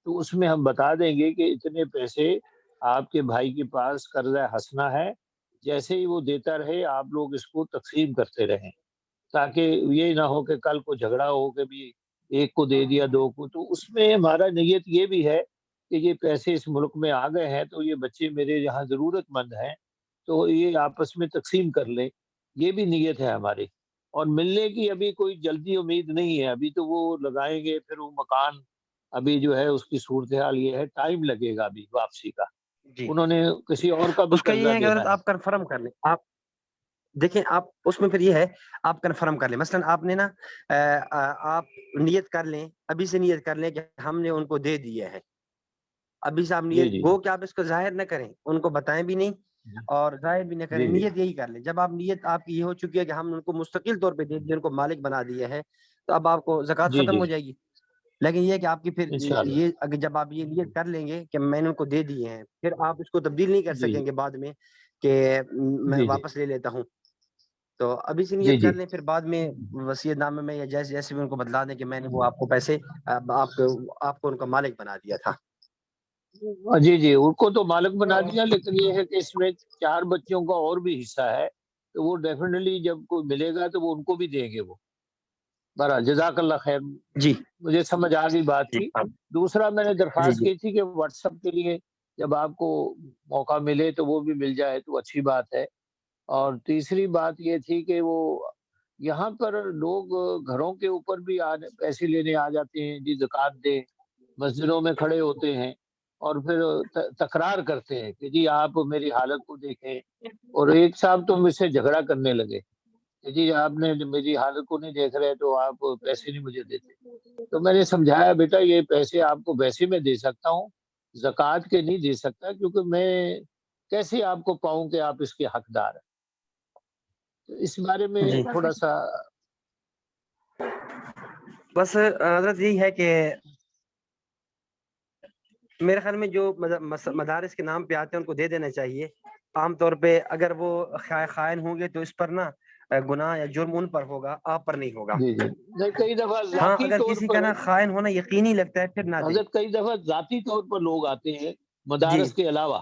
تو اس میں ہم بتا دیں گے کہ اتنے پیسے آپ کے بھائی کے پاس قرضہ ہنسنا ہے، جیسے ہی وہ دیتا رہے آپ لوگ اس کو تقسیم کرتے رہیں، تاکہ یہ نہ ہو کہ کل کو جھگڑا ہو کہ بھی ایک کو دے دیا 2 کو۔ تو اس میں ہمارا نیت یہ بھی ہے کہ یہ پیسے اس ملک میں آ گئے ہیں تو یہ بچے میرے یہاں ضرورت مند ہیں، تو یہ آپس میں تقسیم کر لیں، یہ بھی نیت ہے ہماری۔ اور ملنے کی ابھی کوئی جلدی امید نہیں ہے، ابھی تو وہ لگائیں گے، پھر وہ مکان ابھی جو ہے اس کی صورتحال یہ ہے ٹائم لگے گا ابھی واپسی کا، جی انہوں نے کسی اور کا بھی اس کا یہ قرضہ ہے کہ دینا حضرت ہے۔ آپ کنفرم کر لیں، آپ دیکھیں آپ اس میں پھر یہ ہے آپ کنفرم کر لیں، مثلا آپ نے نا آپ نیت کر لیں، ابھی سے نیت کر لیں کہ ہم نے ان کو دے دیا ہے، ابھی سے آپ جی نیت جی گو کہ آپ اس کو ظاہر نہ کریں، ان کو بتائیں بھی نہیں اور ظاہر بھی نہ کریں، جی جی نیت یہی کر لیں۔ جب آپ نیت آپ کی یہ ہو چکی ہے کہ ہم ان کو مستقل طور پہ دے دیں، ان کو مالک بنا دیا ہے، تو اب آپ کو زکوٰۃ جی ختم جی ہو جائے گی۔ لیکن یہ کہ آپ کی پھر انشاءاللہ یہ اگر جب آپ یہ نیت کر لیں گے کہ میں نے ان کو دے دیے ہیں، پھر آپ اس کو تبدیل نہیں کر جی سکیں گے بعد میں کہ میں جی جی واپس لے لیتا ہوں. تو ابھی سے جی نیت جی کر لیں، پھر بعد میں وصیت نامے میں یا جیسے جیسے بھی ان کو بدلا دیں کہ میں نے وہ آپ کو پیسے آپ کو ان کا مالک بنا دیا تھا. جی جی ان کو تو مالک بنا دیا، لیکن یہ ہے کہ اس میں 4 بچوں کا اور بھی حصہ ہے، تو وہ ڈیفینیٹلی جب کوئی ملے گا تو وہ ان کو بھی دیں گے وہ. بہرحال جزاک اللہ خیر، جی مجھے سمجھ آ گئی بات جی کی. دوسرا میں نے جی درخواست جی کی تھی کہ واٹس ایپ کے لیے جب آپ کو موقع ملے تو وہ بھی مل جائے تو اچھی بات ہے. اور تیسری بات یہ تھی کہ وہ یہاں پر لوگ گھروں کے اوپر بھی پیسے لینے آ جاتے ہیں، جی زکوٰۃ دیں، مسجدوں میں کھڑے ہوتے ہیں اور پھر تکرار کرتے ہیں کہ جی آپ میری حالت کو دیکھیں. اور ایک صاحب تو مجھ سے جھگڑا کرنے لگے کہ جی آپ نے میری حالت کو نہیں دیکھ رہے تو آپ پیسے نہیں مجھے دیتے. تو میں نے سمجھایا بیٹا یہ پیسے آپ کو ویسے میں دے سکتا ہوں، زکوٰۃ کے نہیں دے سکتا، کیونکہ میں کیسے آپ کو پاؤں کہ آپ اس کے حقدار ہیں. تو اس بارے میں جی تھوڑا سا بس حضرت یہی ہے کہ میرے خیال میں جو مدارس کے نام پہ آتے ہیں ان کو دے دینا چاہیے. عام طور پہ اگر وہ خائن ہوں گے تو اس پر نا گناہ یا جرم ان پر ہوگا، آپ پر نہیں ہوگا. جی جی نہیں، کئی دفعہ ہاں ذاتی اگر طور کسی کا پر نا خائن ہونا یقینی لگتا ہے پھر نہ دیں. حضرت کئی دفعہ ذاتی طور پر لوگ آتے ہیں جی مدارس کے علاوہ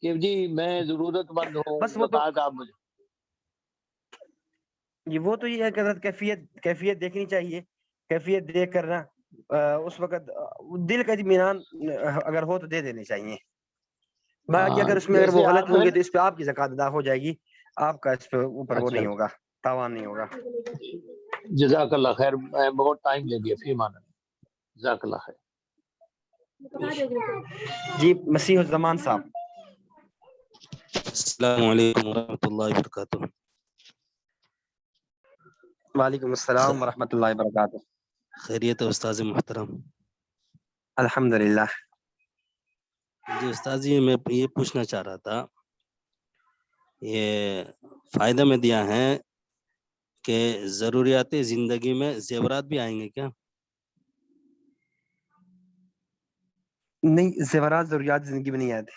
کہ جی میں ضرورت مند ہوں، بس وہ تو زکوٰۃ آپ مجھے. وہ تو یہ ہے کہ حضرت کیفیت دیکھنی چاہیے. کیفیت دیکھ کر نا اس وقت دل کا اطمینان اگر ہو تو دے دینے چاہیے. باقی اگر اس میں اگر وہ جیسے غلط آپ ہوں ہیں گے تو اس پہ آپ کی زکوٰۃ ادا ہو جائے گی، آپ کا اس پہ اوپر وہ اچھا نہیں ہوگا، تاوان نہیں ہوگا. جزاک اللہ خیر، میں بہت ٹائم لے لیا، فی امان اللہ. جزاک اللہ خیر. جی مسیح الزمان صاحب. السلام علیکم ورحمۃ اللہ وبرکاتہ. وعلیکم السلام ورحمۃ اللہ وبرکاتہ. خیریت ہے استاذ محترم؟ الحمد للہ. جی استاذ جی میں یہ پوچھنا چاہ رہا تھا، یہ فائدہ میں دیا ہے کہ ضروریات زندگی میں زیورات بھی آئیں گے کیا؟ نہیں، زیورات ضروریات زندگی میں نہیں آتے.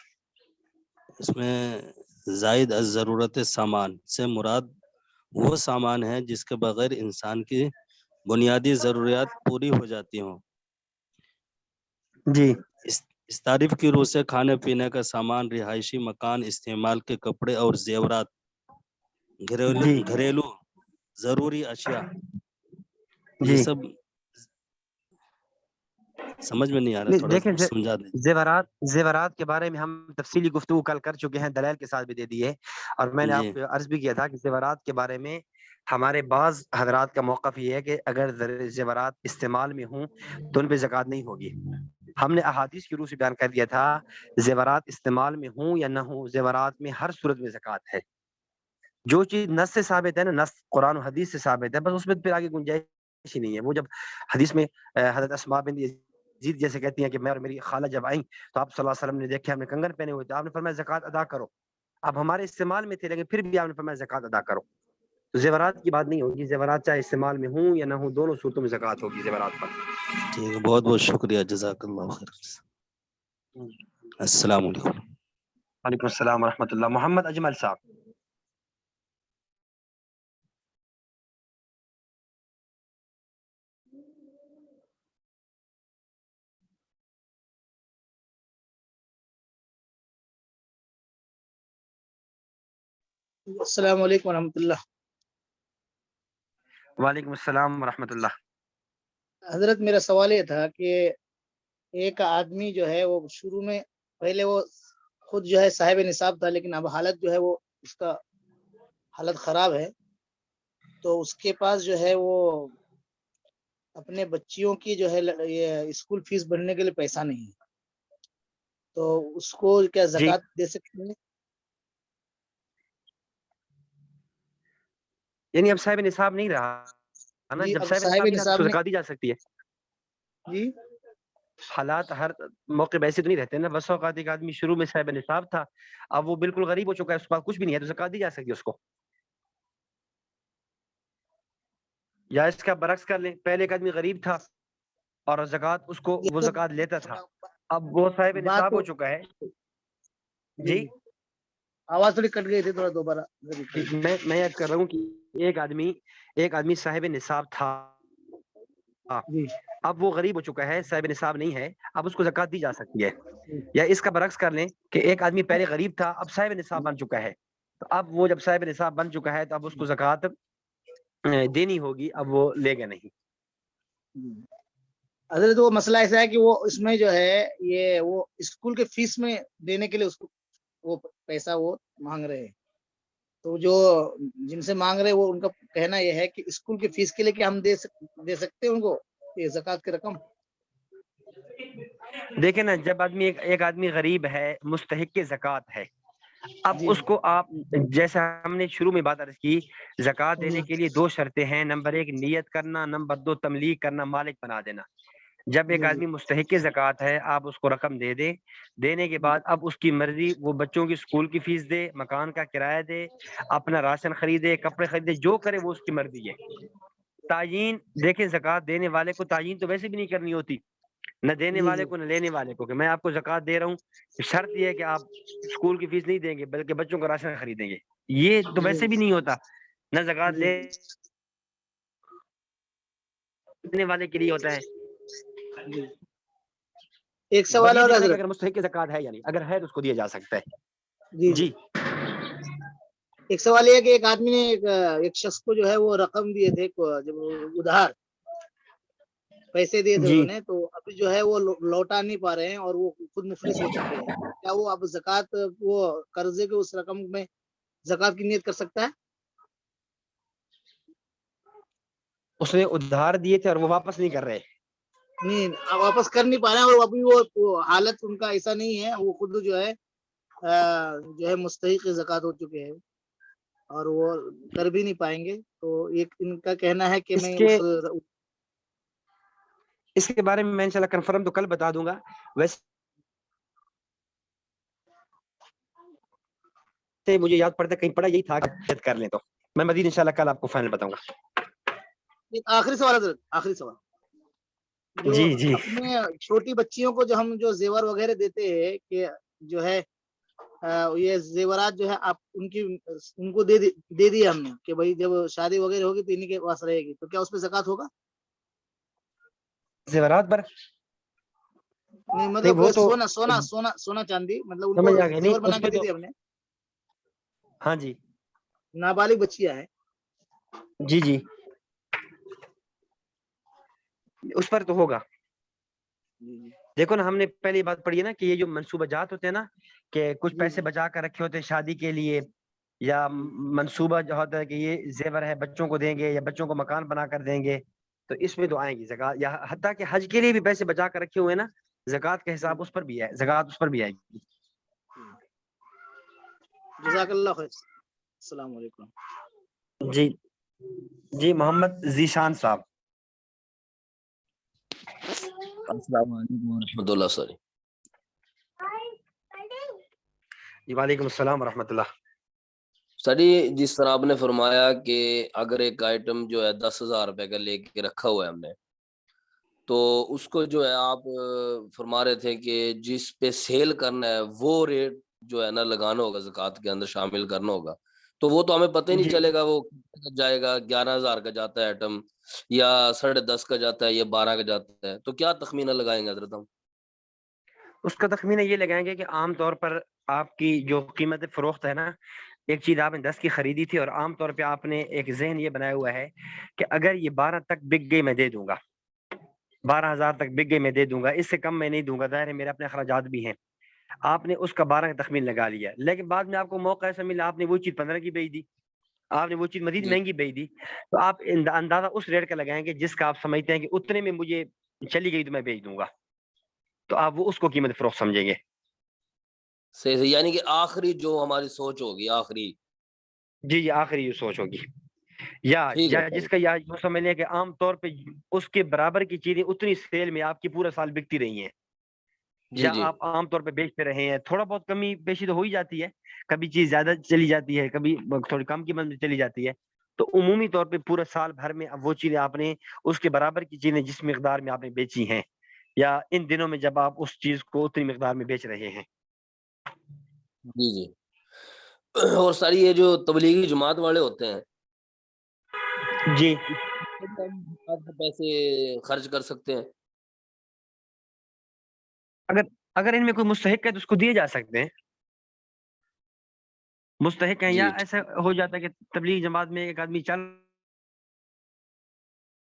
اس میں زائد از ضرورت سامان سے مراد وہ سامان ہے جس کے بغیر انسان کی بنیادی ضروریات پوری ہو جاتی ہوں. جی اس تعریف کی روح سے کھانے پینے کا سامان، رہائشی مکان، استعمال کے کپڑے اور زیورات، جی گھریلو ضروری اشیاء، یہ جی سب سمجھ میں نہیں آ رہا، نہیں تھوڑا دیکھیں، سمجھا دیں. زیورات کے بارے میں ہم تفصیلی گفتگو کل کر چکے ہیں، دلائل کے ساتھ بھی دے دی ہے. اور میں نے جی آپ کو عرض بھی کیا تھا کہ زیورات کے بارے میں ہمارے بعض حضرات کا موقف یہ ہے کہ اگر زیورات استعمال میں ہوں تو ان پہ زکوٰۃ نہیں ہوگی. ہم نے احادیث کی روح سے بیان کر دیا تھا زیورات استعمال میں ہوں یا نہ ہوں، زیورات میں ہر صورت میں زکوٰۃ ہے. جو چیز نص سے ثابت ہے نا، نص قرآن و حدیث سے ثابت ہے، بس اس میں پھر آگے گنجائش ہی نہیں ہے. وہ جب حدیث میں حضرت اسماء بنت یزید جیسے کہتی ہیں کہ میں اور میری خالہ جب آئیں تو آپ صلی اللہ علیہ وسلم نے دیکھا ہم نے کنگن پہنے ہوئے تھے، آپ نے فرمایا زکوٰۃ ادا کرو. اب ہمارے استعمال میں تھے لیکن پھر بھی آپ نے فرمایا زکوٰۃ ادا کرو. تو زیورات کی بات نہیں ہوگی، زیورات چاہے استعمال میں ہوں یا نہ ہوں، دونوں صورتوں میں زکوٰۃ ہوگی زیورات پر. ٹھیک ہے، بہت بہت شکریہ، جزاک اللہ خیر. السلام علیکم. وعلیکم السلام ورحمۃ اللہ. محمد اجمل صاحب. السلام علیکم ورحمۃ اللہ. وعلیکم السلام ورحمۃ اللہ. حضرت میرا سوال یہ تھا کہ ایک آدمی جو ہے وہ شروع میں پہلے وہ خود جو ہے صاحب نصاب تھا، لیکن اب حالت جو ہے وہ اس کا حالت خراب ہے، تو اس کے پاس جو ہے وہ اپنے بچیوں کی جو ہے یہ اسکول فیس بھرنے کے لیے پیسہ نہیں ہے، تو اس کو کیا جی زکوٰۃ دے سکتے ہیں؟ یعنی اب صاحب نصاب نہیں رہا نا، جی جب اب صاحب صاحب نصاب نہیں رہا تو اس نصاب کو نہیں. زکوٰۃ دی جا سکتی ہے. جی حالات ہر موقع پہ ایسے تو نہیں رہتے نا. بس اوقات ایک آدمی شروع میں صاحب نصاب تھا، اب وہ بالکل غریب ہو چکا ہے، اس کے پاس کچھ بھی نہیں ہے، تو زکوٰۃ دی جا سکتی ہے اس کو. یا اس کا برعکس کر لیں، پہلے ایک آدمی غریب تھا، اور زکات اس کو وہ یہ زکات لیتا تھا، اب وہ صاحب بات نصاب ہو تو چکا ہے. جی جی آواز تھوڑی کٹ گئی تھی، تھوڑا دوبارہ میں یاد کر رہا ہوں کہ ایک آدمی صاحب نصاب تھا، جی اب وہ غریب ہو چکا ہے، صاحب نصاب نہیں ہے، اب اس کو زکات دی جا سکتی ہے. یا اس کا برعکس کر لیں کہ ایک آدمی پہلے غریب تھا، اب صاحب نصاب بن چکا ہے، تو اب وہ جب صاحب نصاب بن چکا ہے تو اب اس کو زکات دینی ہوگی، اب وہ لے گا نہیں. حضرت وہ مسئلہ ایسا ہے کہ وہ اس میں جو ہے یہ وہ اسکول کے فیس میں دینے کے لیے اس کو وہ پیسہ وہ مانگ رہے ہیں، تو جو جن سے مانگ رہے وہ ان کا کہنا یہ ہے کہ اسکول کی فیس کے لیے کہ ہم دے سکتے ہیں ان کو یہ زکات کی رقم. دیکھیں نا، جب ایک آدمی غریب ہے، مستحق زکات ہے، اب جی اس کو آپ جیسا ہم نے شروع میں بات عرض کی، زکات دینے کے لیے 2 شرطیں ہیں، نمبر 1 نیت کرنا، نمبر 2 تملیغ کرنا، مالک بنا دینا. جب ایک جی آدمی مستحق زکات ہے، آپ اس کو رقم دے دیں، دینے کے بعد اب اس کی مرضی، وہ بچوں کی اسکول کی فیس دے، مکان کا کرایہ دے، اپنا راشن خریدے، کپڑے خریدے، جو کرے وہ اس کی مرضی ہے. تعیین دیکھیں، زکات دینے والے کو تعیین تو ویسے بھی نہیں کرنی ہوتی، نہ دینے جی والے کو نہ لینے والے کو، کہ میں آپ کو زکات دے رہا ہوں، شرط یہ ہے کہ آپ اسکول کی فیس نہیں دیں گے بلکہ بچوں کا راشن خریدیں گے. یہ تو ویسے بھی نہیں ہوتا، نہ زکات لینے والے کے لیے ہوتا ہے. ایک بس سوال یہ اور دیکھنا کہ حضرت. اگر مستحق زکات ہے یا نہیں، اگر ہے تو اس کو دیا جا سکتا ہے. جی جی ایک سوال یہ ہے کہ ایک آدمی نے ایک شخص کو جو ہے وہ رقم دیے تھے جب ادھار پیسے دیے تھے جی انہوں نے، تو ابھی جو ہے وہ لوٹا نہیں پا رہے ہیں اور وہ خود مفلس ہو چکے ہیں. کیا وہ اب زکات وہ قرضے کے اس رقم میں زکات کی نیت کر سکتا ہے؟ اس نے ادھار دیے تھے اور وہ واپس نہیں کر رہے. نہیں واپس کر نہیں پا رہے ہیں، اور ابھی وہ حالت ان کا ایسا نہیں ہے، وہ خود جو ہے مستحق زکات ہو چکے ہیں اور وہ کر بھی نہیں پائیں گے. تو ایک ان کا کہنا ہے کہ میں اس کے بارے میں انشاءاللہ کنفرم تو کل بتا دوں گا. ویسے مجھے یاد پڑتا کہیں پڑا یہی تھا کہ کر لیں، تو میں مزید انشاءاللہ کل آپ کو فائنل بتاؤں گا. ایک آخری سوال حضرت، آخری سوال. جو جی جی اپنے چھوٹی بچیوں کو جو ہم جو زیور وغیرہ دیتے ہیں کہ جو ہے یہ زیورات جو ہے آپ ان کو دے دیا ہم نے کہ بھائی جب شادی وغیرہ ہوگی تو انہیں کے پاس رہے گی، تو کیا اس پہ زکات ہوگا؟ زیورات پر نہیں مطلب وہ تو سونا چاندی، مطلب ان سمجھ کو آ گیا. زیور نہیں بنا اس کے پہ دے تو دیا ہم نے، ہاں جی نابالغ بچیاں ہیں. جی جی اس پر تو ہوگا. دیکھو نا، ہم نے پہلی بات پڑھی ہے نا کہ یہ جو منصوبہ جات ہوتے ہیں نا، کہ کچھ پیسے بچا کر رکھے ہوتے ہیں شادی کے لیے، یا منصوبہ جو ہوتا ہے کہ یہ زیور ہے بچوں کو دیں گے یا بچوں کو مکان بنا کر دیں گے، تو اس میں تو آئیں گی زکات. یا حتیٰ کہ حج کے لیے بھی پیسے بچا کر رکھے ہوئے نا، زکات کا حساب اس پر بھی ہے، زکات اس پر بھی آئے گی. جزاک اللہ خیر. السلام علیکم. جی جی محمد ذیشان صاحب. السلام علیکم ورحمۃ اللہ. سوری. جی وعلیکم السلام ورحمۃ اللہ. سٹی جس طرح آپ نے فرمایا کہ اگر ایک آئٹم جو ہے 10,000 روپے کا لے کے رکھا ہوا ہے ہم نے، تو اس کو جو ہے آپ فرما رہے تھے کہ جس پہ سیل کرنا ہے وہ ریٹ جو ہے نا لگانا ہوگا، زکوٰۃ کے اندر شامل کرنا ہوگا. تو وہ تو ہمیں پتہ ہی نہیں جی چلے گا وہ جائے گا 11,000 کا جاتا ہے آئٹم یا 10.5 کا جاتا ہے یا 12 کا جاتا ہے، تو کیا تخمینہ لگائیں گے حضرت ہم؟ اس کا تخمینہ یہ لگائیں گے کہ عام طور پر آپ کی جو قیمت فروخت ہے نا، ایک چیز آپ نے 10 کی خریدی تھی اور عام طور پہ آپ نے ایک ذہن یہ بنایا ہوا ہے کہ اگر یہ 12 تک بک گئی میں دے دوں گا، 12,000 تک بک گئی میں دے دوں گا، اس سے کم میں نہیں دوں گا، ظاہر ہے میرے اپنے اخراجات بھی ہیں. آپ نے اس کا 12 کا تخمین لگا لیا، لیکن بعد میں آپ کو موقع ایسا ملا آپ نے وہ چیز 15 کی بیچ دی، آپ نے وہ چیز مزید جی مہنگی بیچ دی، تو آپ اندازہ اس ریٹ کا لگائیں گے جس کا آپ سمجھتے ہیں کہ اتنے میں مجھے چلی گئی تو میں بیچ دوں گا، تو آپ وہ اس کو قیمت فروخت سمجھیں گے. صحیح، یعنی کہ آخری جو ہماری سوچ ہوگی آخری. جی جی آخری یہ سوچ ہوگی. یا ٹھیک ہے جس کا یا یوں سمجھ لیں کہ عام طور پہ اس کے برابر کی چیزیں اتنی سیل میں آپ کی پورا سال بکتی رہی ہیں، جی یا جی آپ عام طور پہ بیچتے رہے ہیں، تھوڑا بہت کمی بیشی تو ہو ہی جاتی ہے، کبھی چیز زیادہ چلی جاتی ہے، کبھی تھوڑی کم قیمت میں چلی جاتی ہے، تو عمومی طور پہ پورے سال بھر میں اب وہ چیزیں آپ نے اس کے برابر کی چیزیں جس مقدار میں آپ نے بیچی ہیں یا ان دنوں میں جب آپ اس چیز کو اتنی مقدار میں بیچ رہے ہیں. جی جی. اور سر یہ جو تبلیغی جماعت والے ہوتے ہیں جی ہم پیسے خرچ کر سکتے ہیں؟ اگر ان میں کوئی مستحق ہے تو اس کو دیے جا سکتے ہیں. مستحق ہیں جی یا ایسا ہو جاتا ہے کہ تبلیغ جماعت میں ایک آدمی چل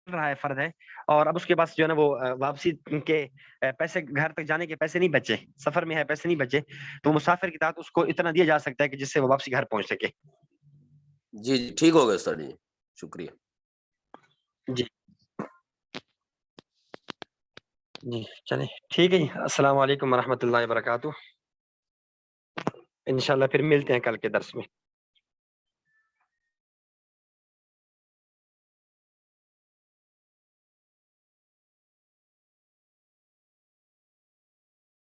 رہا ہے فرد ہے اور اب اس کے پاس جو ہے نا وہ واپسی کے پیسے گھر تک جانے کے پیسے نہیں بچے, سفر میں ہے پیسے نہیں بچے, تو مسافر کی طرح اس کو اتنا دیا جا سکتا ہے کہ جس سے وہ واپسی گھر پہنچ سکے. جی جی ٹھیک ہو گیا سر جی, شکریہ. جی جی چلیں ٹھیک ہے جی. السلام علیکم ورحمۃ اللہ وبرکاتہ. انشاءاللہ پھر ملتے ہیں کل کے درس میں.